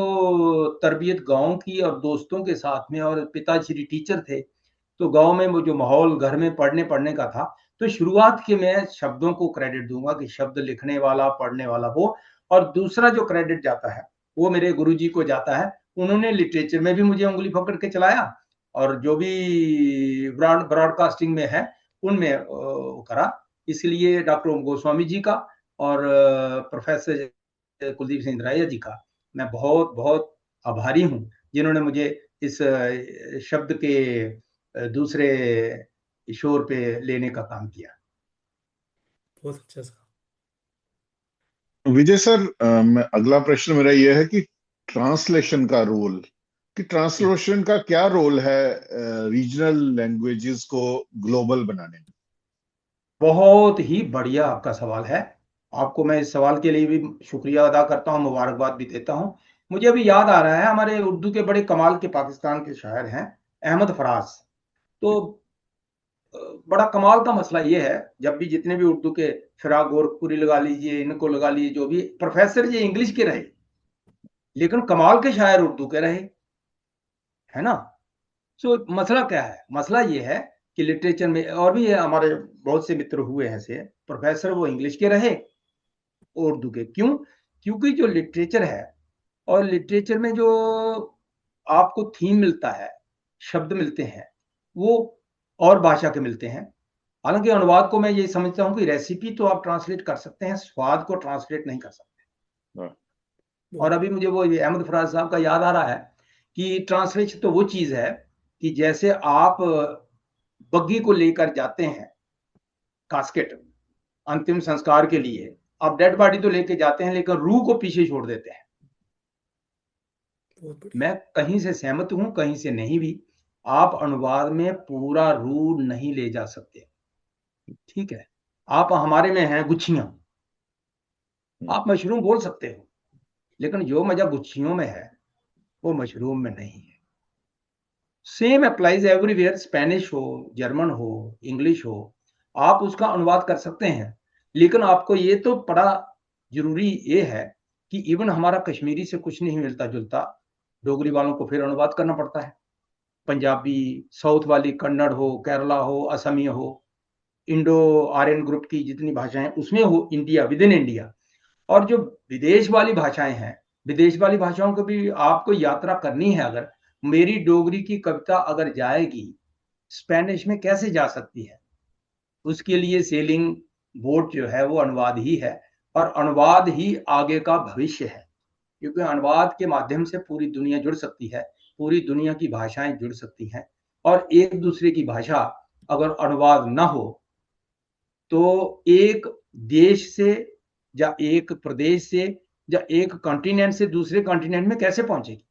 तरबियत गांव की और दोस्तों के साथ में, और पिताश्री टीचर थे, तो गांव में वो जो माहौल घर में पढ़ने पढ़ने का था, तो शुरुआत के मैं शब्दों को क्रेडिट दूंगा कि शब्द लिखने वाला पढ़ने वाला वो, और दूसरा जो क्रेडिट जाता है वो मेरे गुरुजी को जाता है। उन्होंने लिटरेचर में भी मुझे उंगली पकड़ के चलाया, और जो भी ब्रॉडकास्टिंग में है उनमें करा। इसलिए डॉक्टर ओम गोस्वामी जी का और प्रोफेसर कुलदीप सिंह राया जी का मैं बहुत बहुत आभारी हूँ, जिन्होंने मुझे इस शब्द के दूसरे शोर पे लेने का काम किया। बहुत अच्छा सर। विजय सर, अगला प्रश्न मेरा यह है कि ट्रांसलेशन का रोल, कि ट्रांसलेशन का क्या रोल है रीजनल लैंग्वेजेस को ग्लोबल बनाने में? बहुत ही बढ़िया आपका सवाल है। आपको मैं इस सवाल के लिए भी शुक्रिया अदा करता हूँ, मुबारकबाद भी देता हूँ। मुझे अभी याद आ रहा है, हमारे उर्दू के बड़े कमाल के पाकिस्तान के शायर हैं अहमद फराज। तो बड़ा कमाल का मसला ये है, जब भी जितने भी उर्दू के, फिराक गोरखपुरी लगा लीजिए, इनको लगा लीजिए, जो भी प्रोफेसर ये इंग्लिश के रहे, लेकिन कमाल के शायर उर्दू के रहे, है ना। सो मसला क्या है? मसला ये है कि लिटरेचर में और भी हमारे बहुत से मित्र हुए हैं ऐसे प्रोफेसर, वो इंग्लिश के रहे, उर्दू के क्यों? क्योंकि जो लिटरेचर है, और लिटरेचर में जो आपको थीम मिलता है, शब्द मिलते हैं, वो और भाषा के मिलते हैं। हालांकि अनुवाद को मैं ये समझता हूँ कि रेसिपी तो आप ट्रांसलेट कर सकते हैं, स्वाद को ट्रांसलेट नहीं कर सकते। हाँ। और अभी मुझे वो ये अहमद फराज साहब का याद आ रहा है कि ट्रांसलेशन तो वो चीज है कि जैसे आप बग्गी को लेकर जाते हैं कास्केट अंतिम संस्कार के लिए, आप डेड बॉडी तो लेके जाते हैं लेकिन रूह को पीछे छोड़ देते हैं। बहुत बढ़िया। मैं कहीं से सहमत हूं, कहीं से नहीं भी। आप अनुवाद में पूरा रूह नहीं ले जा सकते, ठीक है। आप हमारे में हैं गुच्छियां, आप मशरूम बोल सकते हो, लेकिन जो मजा गुच्छियों में है वो मशरूम में नहीं है। सेम अप्लाइज एवरीवेयर, स्पेनिश हो, जर्मन हो, इंग्लिश हो, आप उसका अनुवाद कर सकते हैं, लेकिन आपको ये तो बड़ा जरूरी ये है कि इवन हमारा कश्मीरी से कुछ नहीं मिलता जुलता, डोगरी वालों को फिर अनुवाद करना पड़ता है। पंजाबी, साउथ वाली कन्नड़ हो, केरला हो, असमिया हो, इंडो आर्यन ग्रुप की जितनी भाषाएं उसमें हो, इंडिया, विद इन इंडिया। और जो विदेश वाली भाषाएं हैं, विदेश वाली भाषाओं को भी आपको यात्रा करनी है। अगर मेरी डोगरी की कविता अगर जाएगी स्पेनिश में, कैसे जा सकती है? उसके लिए सेलिंग बोट जो है वो अनुवाद ही है, और अनुवाद ही आगे का भविष्य है, क्योंकि अनुवाद के माध्यम से पूरी दुनिया जुड़ सकती है, पूरी दुनिया की भाषाएं जुड़ सकती हैं। और एक दूसरे की भाषा अगर अनुवाद ना हो तो एक देश से या एक प्रदेश से या एक कॉन्टिनेंट से दूसरे कॉन्टिनेंट में कैसे पहुंचेगी?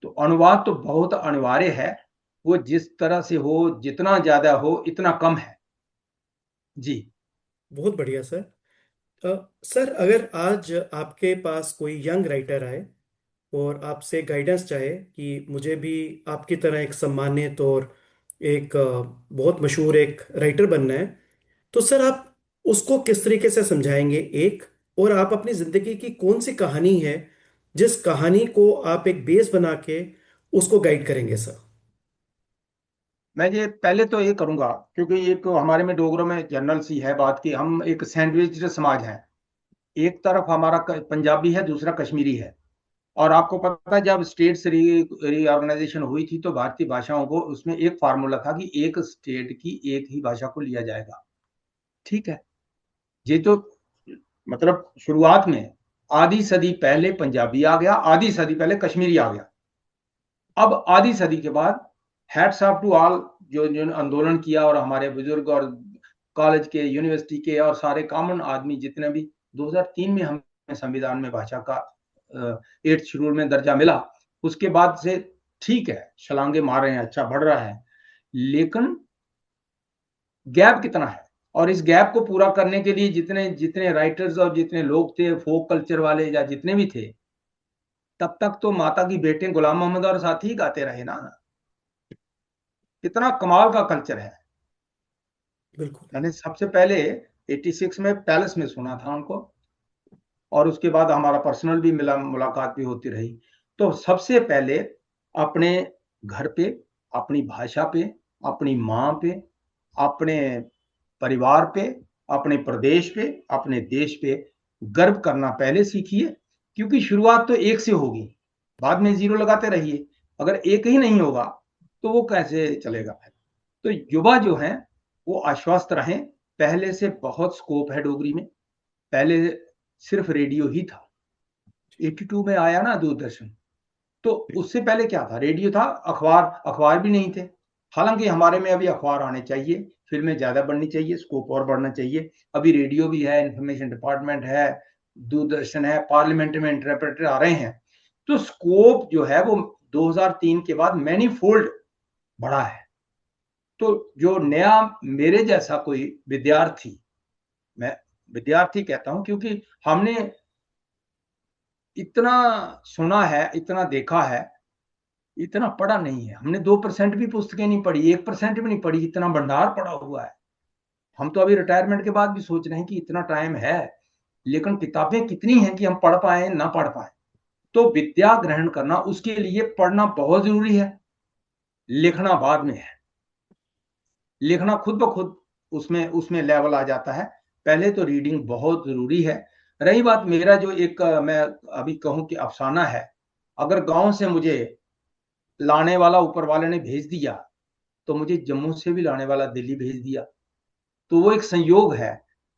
तो अनुवाद तो बहुत अनिवार्य है, वो जिस तरह से हो, जितना ज्यादा हो इतना कम है जी। बहुत बढ़िया सर। सर, अगर आज आपके पास कोई यंग राइटर आए और आपसे गाइडेंस चाहे कि मुझे भी आपकी तरह एक सम्मानित और एक बहुत मशहूर एक राइटर बनना है, तो सर आप उसको किस तरीके से समझाएंगे? एक, और आप अपनी जिंदगी की कौन सी कहानी है जिस कहानी को आप एक बेस बना के उसको गाइड करेंगे सर? मैं ये पहले तो ये करूंगा, क्योंकि एक हमारे में डोगरों में जनरल सी है बात कि हम एक सैंडविच समाज हैं। एक तरफ हमारा पंजाबी है, दूसरा कश्मीरी है। और आपको पता है जब स्टेट्स रीऑर्गेनाइजेशन हुई थी तो भारतीय भाषाओं को उसमें एक फार्मूला था कि एक स्टेट की एक ही भाषा को लिया जाएगा, ठीक है। ये तो मतलब शुरुआत में आधी सदी पहले पंजाबी आ गया, आधी सदी पहले कश्मीरी आ गया। अब आधी सदी के बाद हैट्स ऑफ टू ऑल जो जो आंदोलन किया, और हमारे बुजुर्ग और कॉलेज के, यूनिवर्सिटी के और सारे कॉमन आदमी जितने भी, 2003 में हमें संविधान में भाषा का 8th शेड्यूल में दर्जा मिला। उसके बाद से ठीक है, छलांगे मार रहे हैं, अच्छा बढ़ रहा है, लेकिन गैप कितना है? और इस गैप को पूरा करने के लिए जितने जितने राइटर्स और जितने लोग थे, फोक कल्चर वाले या जितने भी थे, तब तक तो माता की बेटे गुलाम मोहम्मद और साथी ही गाते रहे ना। कितना कमाल का कल्चर है। बिल्कुल। मैंने सबसे पहले 86 में पैलेस में सुना था उनको, और उसके बाद हमारा पर्सनल भी मिला, मुलाकात भी होती रही। तो सबसे पहले अपने घर पे, अपनी भाषा पे, अपनी माँ पे, अपने परिवार पे, अपने प्रदेश पे, अपने देश पे गर्व करना पहले सीखिए, क्योंकि शुरुआत तो एक से होगी, बाद में जीरो लगाते रहिए। अगर एक ही नहीं होगा तो वो कैसे चलेगा फिर। तो युवा जो हैं वो आश्वस्त रहें, पहले से बहुत स्कोप है डोगरी में। पहले सिर्फ रेडियो ही था, 82 में आया ना दूरदर्शन, तो उससे पहले क्या था, रेडियो था, अखबार भी नहीं थे। हालांकि हमारे में अभी अखबार आने चाहिए, फिल्में ज्यादा बढ़नी चाहिए, स्कोप और बढ़ना चाहिए। अभी रेडियो भी है, इंफॉर्मेशन डिपार्टमेंट है, दूरदर्शन है, पार्लियामेंट में इंटरप्रेटर आ रहे हैं। तो स्कोप जो है वो 2003 के बाद मैनीफोल्ड बढ़ा है। तो जो नया, मेरे जैसा कोई विद्यार्थी, मैं विद्यार्थी कहता हूं क्योंकि हमने इतना सुना है, इतना देखा है, इतना पढ़ा नहीं है। हमने 2% भी पुस्तकें नहीं पढ़ी, 1% भी नहीं पढ़ी, इतना भंडार पड़ा हुआ है। हम तो अभी रिटायरमेंट के बाद भी सोच रहे हैं कि इतना टाइम है, लेकिन किताबें कितनी हैं कि हम पढ़ पाए ना पढ़ पाए। तो विद्या ग्रहण करना, उसके लिए पढ़ना बहुत जरूरी है, लिखना बाद में है। लिखना खुद ब खुद उसमें उसमें लेवल आ जाता है, पहले तो रीडिंग बहुत जरूरी है। रही बात मेरा जो एक मैं अभी कहूं कि अफसाना है, अगर गांव से मुझे लाने वाला ऊपर वाले ने भेज दिया, तो मुझे जम्मू से भी लाने वाला दिल्ली भेज दिया। तो वो एक संयोग है।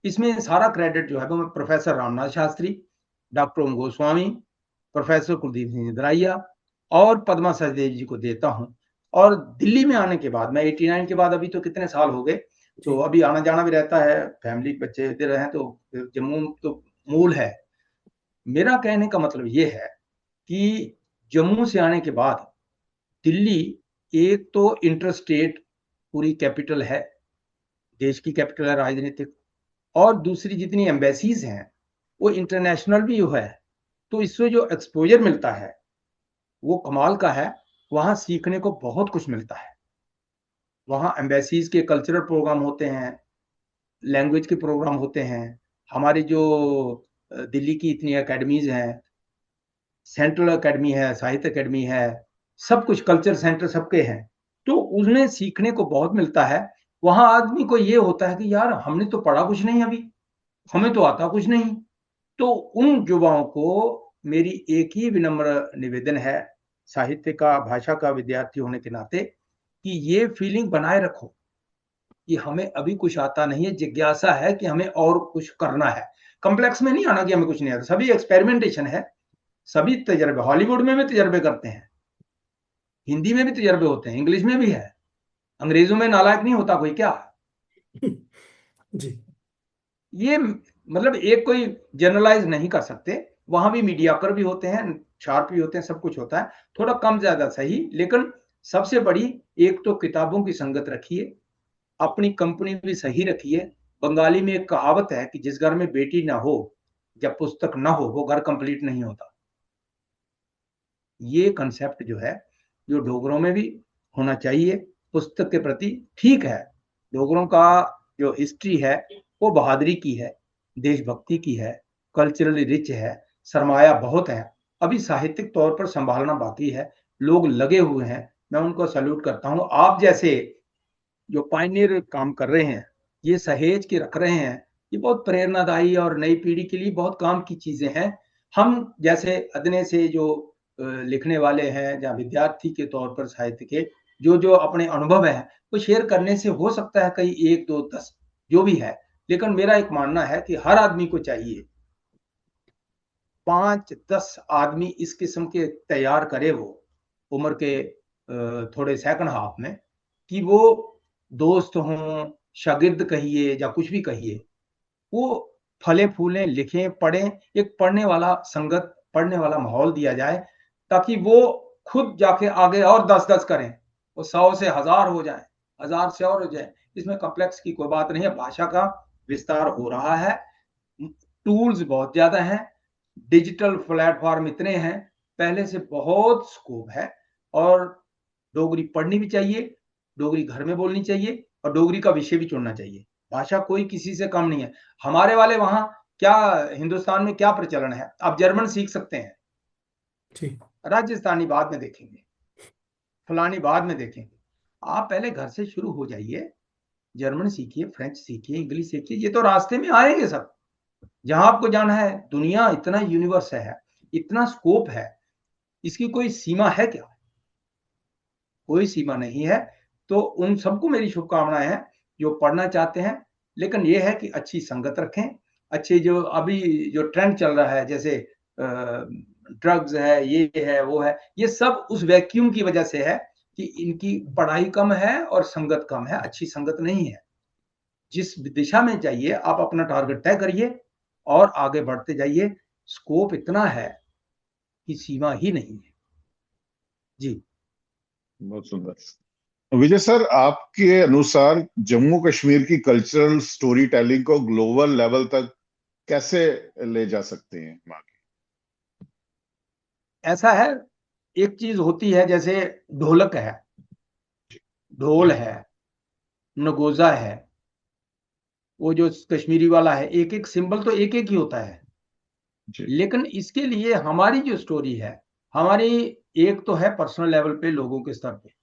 इसमें सारा क्रेडिट जो है वो मैं प्रोफेसर रामनाथ शास्त्री, डॉक्टर ओम गोस्वामी, प्रोफेसर कुलदीप सिंह दराइया और पद्मा सचदेव जी को देता हूँ। और दिल्ली में आने के बाद, मैं 89 के बाद, अभी तो कितने साल हो गए, तो अभी आना जाना भी रहता है, फैमिली बच्चे इधर हैं, तो जम्मू तो मूल है। मेरा कहने का मतलब ये है कि जम्मू से आने के बाद दिल्ली एक तो इंटरस्टेट पूरी कैपिटल है, देश की कैपिटल है राजनीतिक, और दूसरी जितनी एम्बेसीज हैं वो इंटरनेशनल भी है। तो इससे जो एक्सपोजर मिलता है वो कमाल का है, वहां सीखने को बहुत कुछ मिलता है। वहां एम्बेसीज के कल्चरल प्रोग्राम होते हैं, लैंग्वेज के प्रोग्राम होते हैं। हमारी जो दिल्ली की इतनी एकेडमीज हैं, सेंट्रल एकेडमी है, साहित्य एकेडमी है, सब कुछ कल्चर सेंटर सबके हैं, तो उसमें सीखने को बहुत मिलता है। वहां आदमी को ये होता है कि यार हमने तो पढ़ा कुछ नहीं, अभी हमें तो आता कुछ नहीं। तो उन युवाओं को मेरी एक ही विनम्र निवेदन है, साहित्य का, भाषा का विद्यार्थी होने के नाते, कि ये फीलिंग बनाए रखो कि हमें अभी कुछ आता नहीं है, जिज्ञासा है कि हमें और कुछ करना है। कॉम्प्लेक्स में नहीं आना कि हमें कुछ नहीं आता, सभी एक्सपेरिमेंटेशन है, सभी तजर्बे, हॉलीवुड में भी तजर्बे करते हैं, हिंदी में भी तजर्बे होते हैं, इंग्लिश में भी है, अंग्रेजों में नालायक नहीं होता कोई क्या। जी। ये मतलब एक कोई जनरलाइज नहीं कर सकते, वहां भी मीडियाकर भी होते हैं, शार्प भी होते हैं, सब कुछ होता है, थोड़ा कम ज्यादा सही। लेकिन सबसे बड़ी, एक तो किताबों की संगत रखिए, अपनी कंपनी भी सही रखिए। बंगाली में एक कहावत है कि जिस घर में बेटी ना हो, जब पुस्तक ना हो, वो घर कंप्लीट नहीं होता। ये कंसेप्ट जो है, जो डोगरों में भी होना चाहिए पुस्तक के प्रति। ठीक है, डोगरों का जो हिस्ट्री है वो बहादुरी की है, देशभक्ति की है, कल्चरली रिच है, सरमाया बहुत है, अभी साहित्यिक तौर पर संभालना बाकी है। लोग लगे हुए हैं, मैं उनको सैल्यूट करता हूं। आप जैसे जो पायनियर काम कर रहे हैं, ये सहेज के रख रहे हैं, ये बहुत प्रेरणादायी और नई पीढ़ी के लिए बहुत काम की चीजें हैं। हम जैसे अदने से जो लिखने वाले हैं या विद्यार्थी के तौर पर साहित्य के जो जो अपने अनुभव है वो शेयर करने से हो सकता है कई 1 2 10 जो भी है, लेकिन मेरा एक मानना है कि हर आदमी को चाहिए 5-10 आदमी इस किस्म के तैयार करे वो उम्र के थोड़े सेकंड हाफ में, कि वो दोस्त हों, शागिर्द कहिए या कुछ भी कहिए, वो फले फूलें, लिखें, पढ़ें, एक पढ़ने वाला संगत, पढ़ने वाला माहौल दिया जाए, ताकि वो खुद जाके आगे और 10-10 करें, वो 100 से 1000 हो जाए, 1000 से और हो जाए। इसमें कॉम्प्लेक्स की कोई बात नहीं है, भाषा का विस्तार हो रहा है, टूल्स बहुत ज्यादा हैं, डिजिटल प्लेटफॉर्म इतने हैं, पहले से बहुत स्कोप है, और डोगरी पढ़नी भी चाहिए, डोगरी घर में बोलनी चाहिए और डोगरी का विषय भी चुनना चाहिए। भाषा कोई किसी से कम नहीं है। हमारे वाले वहां क्या, हिंदुस्तान में क्या प्रचलन है, आप जर्मन सीख सकते हैं, ठीक। राजस्थानी बाद में देखेंगे, फलानी बाद में देखेंगे। आप पहले घर से शुरू हो जाइए, जर्मन सीखिए, फ्रेंच सीखिए, इंग्लिश सीखिए, ये तो रास्ते में आएंगे सब। जहां आपको जाना है, दुनिया इतना यूनिवर्स है, इतना स्कोप है, इसकी कोई सीमा है क्या? कोई सीमा नहीं है। तो उन सबको मेरी शुभकामनाएं हैं जो पढ़ना चाहते हैं, लेकिन ये है कि अच्छी संगत रखें। अच्छे जो अभी जो ट्रेंड चल रहा है, जैसे ड्रग्स है, ये है, वो है, ये सब उस वैक्यूम की वजह से है कि इनकी पढ़ाई कम है और संगत कम है, अच्छी संगत नहीं है। जिस दिशा में जाइए आप अपना टारगेट तय करिए और आगे बढ़ते जाइए। स्कोप इतना है कि सीमा ही नहीं है। जी, बहुत सुंदर। विजय सर, आपके अनुसार जम्मू कश्मीर की कल्चरल स्टोरी टेलिंग को ग्लोबल लेवल तक कैसे ले जा सकते हैं वहां की? ऐसा है, एक चीज होती है, जैसे ढोलक है, ढोल है, नगोजा है, वो जो कश्मीरी वाला है, एक एक सिंबल तो एक एक ही होता है। जी। लेकिन इसके लिए हमारी जो स्टोरी है, हमारी एक तो है पर्सनल लेवल पे, लोगों के स्तर पे,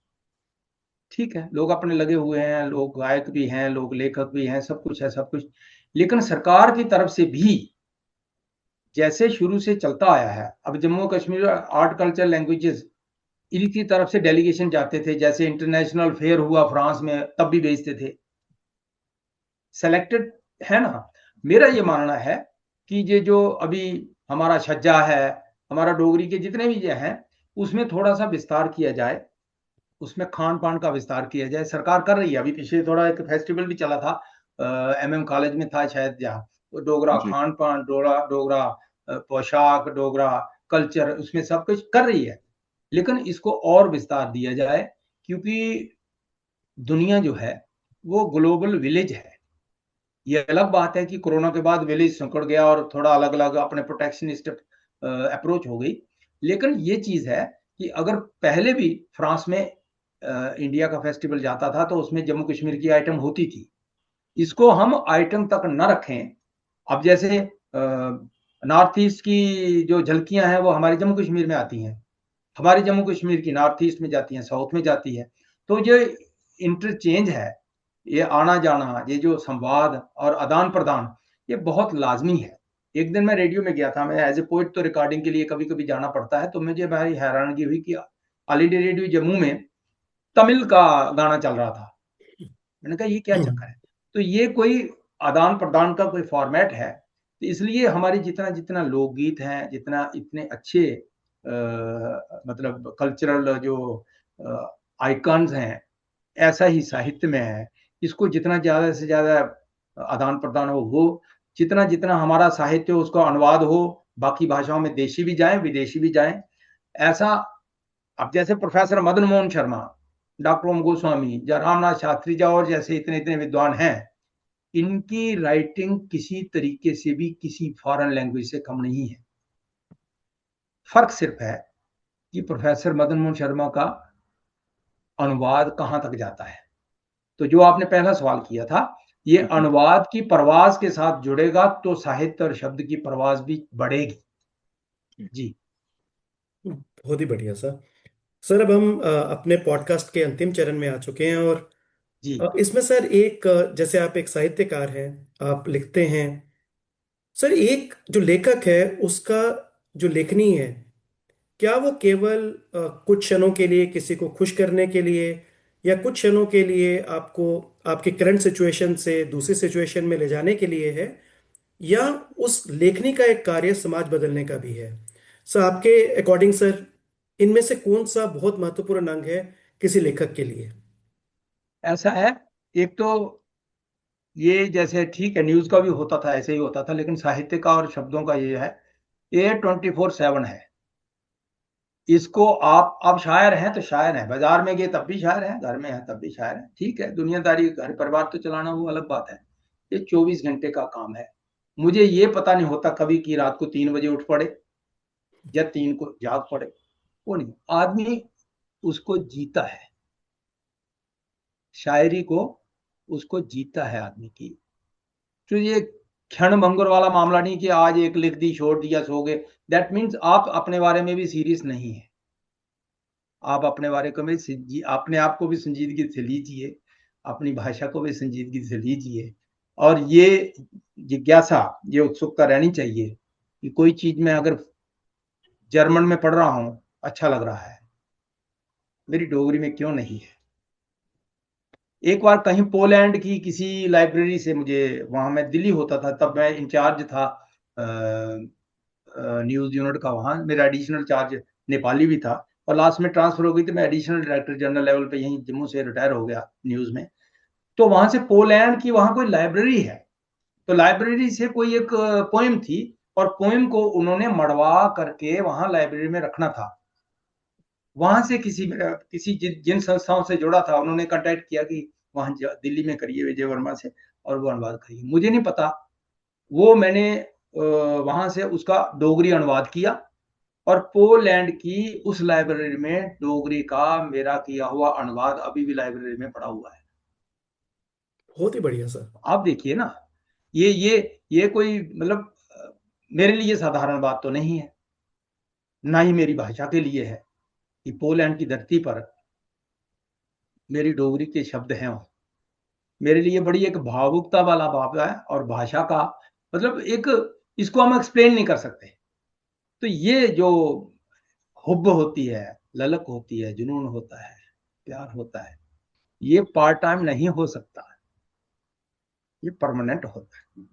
ठीक है, लोग अपने लगे हुए हैं, लोग गायक भी हैं, लोग लेखक भी हैं, सब कुछ है, सब कुछ। लेकिन सरकार की तरफ से भी जैसे शुरू से चलता आया है, अब Jammu Kashmir art culture languages, इनकी तरफ से डेलीगेशन जाते थे, जैसे इंटरनेशनल फेयर हुआ फ्रांस में, तब भी भेजते थे, सेलेक्टेड है ना। मेरा ये मानना है कि ये जो अभी हमारा छज्जा है, हमारा डोगरी के जितने भी ये हैं, उसमें थोड़ा सा विस्तार किया जाए, उसमें खान पान का विस्तार किया जाए। सरकार कर रही है, अभी पीछे थोड़ा एक फेस्टिवल भी चला था, एमएम कॉलेज में था शायद, जहाँ तो डोगरा जी। खान पान, डोगरा डोगरा पोशाक, डोगरा कल्चर, उसमें सब कुछ कर रही है। लेकिन इसको और विस्तार दिया जाए, क्योंकि दुनिया जो है वो ग्लोबल विलेज है। ये अलग बात है कि कोरोना के बाद विलेज सिकुड़ गया और थोड़ा अलग अलग अपने प्रोटेक्शनिस्ट अप्रोच हो गई। लेकिन ये चीज है कि अगर पहले भी फ्रांस में इंडिया का फेस्टिवल जाता था तो उसमें जम्मू कश्मीर की आइटम होती थी। इसको हम आइटम तक न रखें। अब जैसे नॉर्थ ईस्ट की जो झलकियां हैं वो हमारे जम्मू कश्मीर में आती हैं, हमारे जम्मू कश्मीर की नॉर्थ ईस्ट में जाती हैं, साउथ में जाती है। तो ये इंटरचेंज है, ये आना जाना, ये जो संवाद और आदान प्रदान, ये बहुत लाजमी है। एक दिन मैं रेडियो में गया था, मैं एज ए पोइट तो रिकॉर्डिंग के लिए कभी कभी जाना पड़ता है, तो मुझे भाई हैरानगी हुई कि ऑल इंडिया रेडियो जम्मू में तमिल का गाना चल रहा था। मैंने कहा ये क्या चक्कर है? तो ये कोई आदान प्रदान का कोई फॉर्मेट है। तो इसलिए हमारी जितना जितना लोकगीत हैं, जितना इतने अच्छे मतलब कल्चरल जो आइकन्स हैं, ऐसा ही साहित्य में है। इसको जितना ज्यादा से ज्यादा आदान प्रदान हो, जितना जितना हमारा साहित्य हो उसका अनुवाद हो, बाकी भाषाओं में, देशी भी जाए विदेशी भी जाए, ऐसा। अब जैसे प्रोफेसर मदन मोहन शर्मा, डॉक्टर ओम गोस्वामी, या रामनाथ शास्त्री जी और जैसे इतने इतने विद्वान हैं, इनकी राइटिंग किसी तरीके से भी किसी फॉरेन लैंग्वेज से कम नहीं है। फर्क सिर्फ है कि प्रोफेसर मदन मोहन शर्मा का अनुवाद कहां तक जाता है। तो जो आपने पहला सवाल किया था, ये अनुवाद की परवाज के साथ जुड़ेगा तो साहित्य और शब्द की परवाज भी बढ़ेगी। जी, बहुत ही बढ़िया सर। सर, अब हम अपने पॉडकास्ट के अंतिम चरण में आ चुके हैं, और जी। इसमें सर एक जैसे आप एक साहित्यकार हैं, आप लिखते हैं सर, एक जो लेखक है उसका जो लेखनी है, क्या वो केवल कुछ क्षणों के लिए किसी को खुश करने के लिए, या कुछ क्षणों के लिए आपको आपके करंट सिचुएशन से दूसरी सिचुएशन में ले जाने के लिए है, या उस लेखनी का एक कार्य समाज बदलने का भी है? सर, आपके अकॉर्डिंग सर, इनमें से कौन सा बहुत महत्वपूर्ण अंग है किसी लेखक के लिए? ऐसा है, एक तो ये जैसे ठीक है, न्यूज का भी होता था, ऐसे ही होता था, लेकिन साहित्य का और शब्दों का ये है, ये 24/7 है। इसको आप शायर हैं तो शायर हैं, बाजार में गए तब भी शायर हैं, घर में हैं तब भी शायर हैं, ठीक है। दुनियादारी, घर परिवार तो चलाना वो अलग बात है। ये 24 घंटे का काम है। मुझे ये पता नहीं होता कभी कि रात को 3 बजे उठ पड़े या 3 को जाग पड़े, वो नहीं। आदमी उसको जीता है, शायरी को उसको जीतता है आदमी की। तो ये क्षण भंगुर वाला मामला नहीं कि आज एक लिख दी छोड़ दिया सो गए। दैट मीन्स आप अपने बारे में भी सीरियस नहीं है। आप अपने बारे को भी अपने आप को भी संजीदगी से लीजिए, अपनी भाषा को भी संजीदगी से लीजिए, और ये जिज्ञासा, ये उत्सुकता रहनी चाहिए कि कोई चीज में अगर जर्मन में पढ़ रहा हूं, अच्छा लग रहा है, मेरी डोगरी में क्यों नहीं है। एक बार कहीं पोलैंड की किसी लाइब्रेरी से, मुझे वहां, मैं दिल्ली होता था तब, मैं इंचार्ज था न्यूज यूनिट का, वहां मेरा एडिशनल चार्ज नेपाली भी था, और लास्ट में ट्रांसफर हो गई तो मैं एडिशनल डायरेक्टर जनरल लेवल पे यहीं जम्मू से रिटायर हो गया न्यूज में। तो वहां से पोलैंड की वहां कोई लाइब्रेरी है, तो लाइब्रेरी से कोई एक पोएम थी, और पोएम को उन्होंने मढ़वा करके वहां लाइब्रेरी में रखना था। वहां से किसी जिन संस्थाओं से जुड़ा था, उन्होंने कांटेक्ट किया कि वहां दिल्ली में करिए विजय वर्मा से, और वो अनुवाद करिए। मुझे नहीं पता, वो मैंने वहां से उसका डोगरी अनुवाद किया, और पोलैंड की उस लाइब्रेरी में डोगरी का मेरा किया हुआ अनुवाद अभी भी लाइब्रेरी में पड़ा हुआ है। बहुत ही बढ़िया सर। आप देखिए ना, ये कोई मतलब मेरे लिए साधारण बात तो नहीं है, ना ही मेरी भाषा के लिए है कि पोलैंड की धरती पर मेरी डोगरी के शब्द हैं। मेरे लिए बड़ी एक भावुकता वाला बात है, और भाषा का मतलब एक, इसको हम एक्सप्लेन नहीं कर सकते। तो ये जो हुब्ब होती है, ललक होती है, जुनून होता है, प्यार होता है, ये पार्ट टाइम नहीं हो सकता, ये परमानेंट होता है।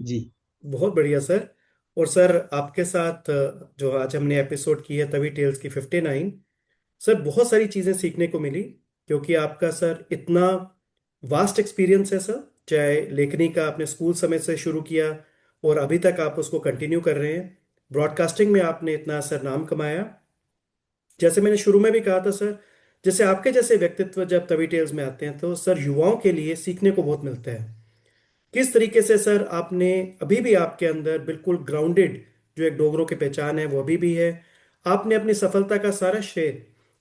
जी। बहुत बढ़िया सर। और सर आपके साथ जो आज हमने एपिसोड की है तभी टेल्स की 59, सर बहुत सारी चीज़ें सीखने को मिली, क्योंकि आपका सर इतना वास्ट एक्सपीरियंस है सर। चाहे लेखनी का आपने स्कूल समय से शुरू किया और अभी तक आप उसको कंटिन्यू कर रहे हैं, ब्रॉडकास्टिंग में आपने इतना सर नाम कमाया। जैसे मैंने शुरू में भी कहा था सर, जैसे आपके जैसे व्यक्तित्व जब तवी टेल्स में आते हैं तो सर युवाओं के लिए सीखने को बहुत मिलता है। किस तरीके से सर आपने, अभी भी आपके अंदर बिल्कुल ग्राउंडेड जो एक डोगरों की पहचान है वो अभी भी है। आपने अपनी सफलता का सारा श्रेय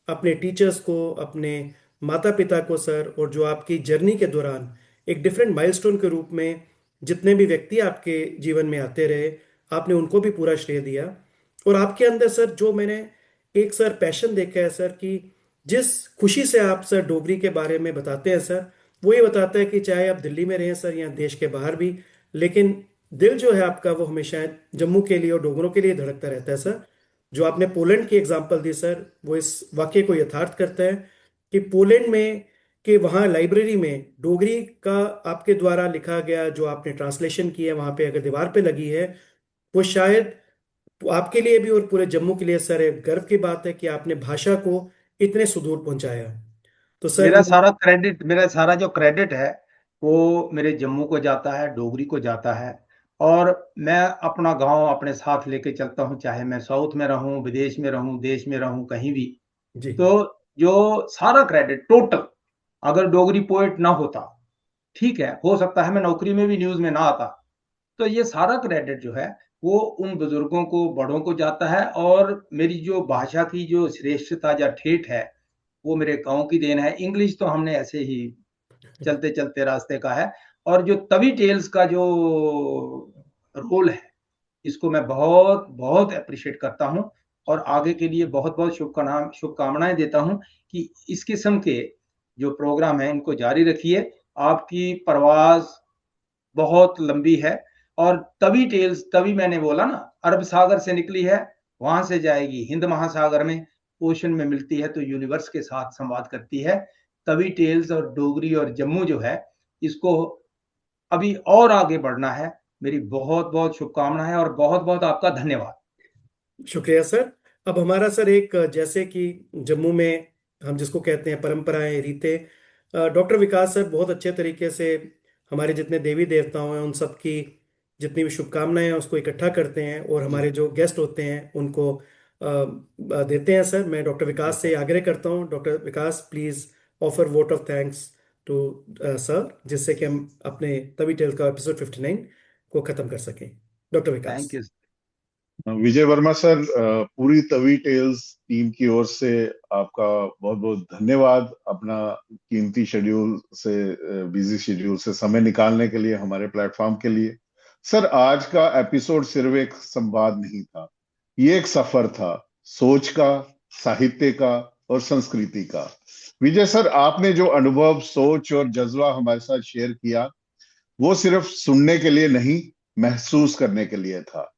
अपने टीचर्स को, अपने माता पिता को सर, और जो आपकी जर्नी के दौरान एक डिफरेंट माइलस्टोन के रूप में जितने भी व्यक्ति आपके जीवन में आते रहे, आपने उनको भी पूरा श्रेय दिया। और आपके अंदर सर जो मैंने एक सर पैशन देखा है सर, कि जिस खुशी से आप सर डोगरी के बारे में बताते हैं सर, वो ये बताता है कि चाहे आप दिल्ली में रहें सर या देश के बाहर भी, लेकिन दिल जो है आपका वो हमेशा जम्मू के लिए और डोगरों के लिए धड़कता रहता है सर। जो आपने पोलैंड की एग्जांपल दी सर, वो इस वाक्य को यथार्थ करता है कि पोलैंड में, कि वहाँ लाइब्रेरी में डोगरी का आपके द्वारा लिखा गया जो आपने ट्रांसलेशन किया है वहाँ पे अगर दीवार पे लगी है, वो शायद आपके लिए भी और पूरे जम्मू के लिए सर एक गर्व की बात है कि आपने भाषा को इतने सुदूर पहुंचाया। तो सर मेरा सारा जो क्रेडिट है वो मेरे जम्मू को जाता है, डोगरी को जाता है। और मैं अपना गांव अपने साथ लेके चलता हूं, चाहे मैं साउथ में रहूं, विदेश में रहूं, देश में रहूं, कहीं भी। जी। तो जो सारा क्रेडिट टोटल, अगर डोगरी पोएट ना होता, ठीक है, हो सकता है मैं नौकरी में भी न्यूज में ना आता, तो ये सारा क्रेडिट जो है वो उन बुजुर्गों को, बड़ों को जाता है। और मेरी जो भाषा की जो श्रेष्ठता या ठेठ है, वो मेरे गांव की देन है। इंग्लिश तो हमने ऐसे ही चलते चलते रास्ते का है। और जो तवी टेल्स का जो रोल है, इसको मैं बहुत बहुत अप्रिशिएट करता हूं, और आगे के लिए बहुत बहुत शुभकामनाएं देता हूं कि इस किस्म के जो प्रोग्राम है इनको जारी रखिए। आपकी प्रवास बहुत लंबी है, और तवी टेल्स, तभी मैंने बोला ना, अरब सागर से निकली है, वहां से जाएगी हिंद महासागर में, ओशन में मिलती है तो यूनिवर्स के साथ संवाद करती है। तवी टेल्स और डोगरी और जम्मू जो है, इसको अभी और आगे बढ़ना है। मेरी बहुत बहुत शुभकामनाएं और बहुत बहुत आपका धन्यवाद। शुक्रिया सर। अब हमारा सर एक, जैसे कि जम्मू में हम जिसको कहते हैं परंपराएं, रीतें, डॉक्टर विकास सर बहुत अच्छे तरीके से हमारे जितने देवी देवताओं हैं उन सब की जितनी भी शुभकामनाएं हैं उसको इकट्ठा करते हैं और जी हमारे जो गेस्ट होते हैं उनको देते हैं सर। मैं डॉक्टर विकास से आग्रह करता हूं, doctor Vikas please offer vote of thanks to sir, जिससे कि हम अपने तवी टेल का एपिसोड 59 को खत्म कर सकें। Doctor Vikas. Thank you. Vijay Verma sir, पूरी तवी टेल्स टीम की ओर से आपका बहुत बहुत धन्यवाद, अपना कीमती शेड्यूल से, बिजी शेड्यूल से समय निकालने के लिए हमारे प्लेटफॉर्म के लिए। सर, आज का एपिसोड सिर्फ एक संवाद नहीं था, ये एक सफर था, सोच का, साहित्य का और संस्कृति का। विजय सर, आपने जो अनुभव, सोच और जज्बा हमारे साथ शेयर किया, वो सिर्फ सुनने के लिए नहीं, महसूस करने के लिए था।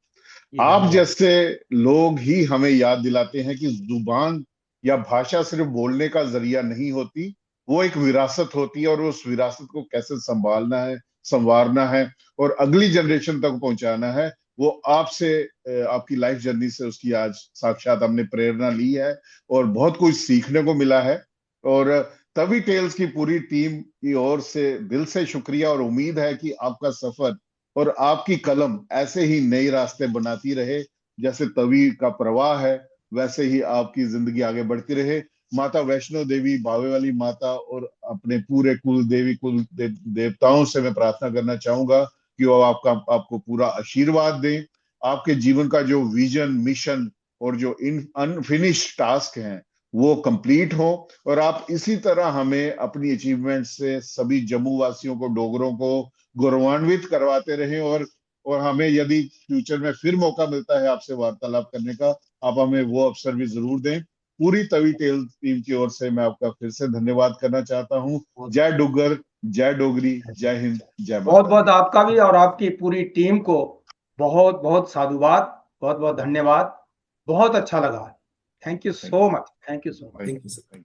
आप जैसे लोग ही हमें याद दिलाते हैं कि जुबान या भाषा सिर्फ बोलने का जरिया नहीं होती, वो एक विरासत होती है, और उस विरासत को कैसे संभालना है, संवारना है और अगली जनरेशन तक पहुंचाना है, वो आपसे, आपकी लाइफ जर्नी से उसकी आज साक्षात हमने प्रेरणा ली है और बहुत कुछ सीखने को मिला है। और तवी टेल्स की पूरी टीम की ओर से दिल से शुक्रिया, और उम्मीद है कि आपका सफर और आपकी कलम ऐसे ही नए रास्ते बनाती रहे। जैसे तवी का प्रवाह है, वैसे ही आपकी जिंदगी आगे बढ़ती रहे। माता वैष्णो देवी, बावे वाली माता और अपने पूरे कुल देवी देवताओं से मैं प्रार्थना करना चाहूंगा कि वो आपको पूरा आशीर्वाद दें। आपके जीवन का जो विजन, मिशन और जो अनफिनिश्ड टास्क हैं वो कंप्लीट हो, और आप इसी तरह हमें अपनी अचीवमेंट से सभी जम्मू वासियों को, डोगरों को गौरवान्वित करवाते रहें। और हमें यदि फ्यूचर में फिर मौका मिलता है आपसे वार्तालाप करने का, आप हमें वो अवसर भी जरूर दें। पूरी तवी टेल टीम की ओर से मैं आपका फिर से धन्यवाद करना चाहता हूँ। जय डुग्गर, जय डोगरी, जय हिंद, जय बहुत माता बहुत दी। आपका भी और आपकी पूरी टीम को बहुत बहुत साधुवाद, बहुत बहुत धन्यवाद। बहुत अच्छा लगा। Thank you so much, thank you so much. Thank you sir.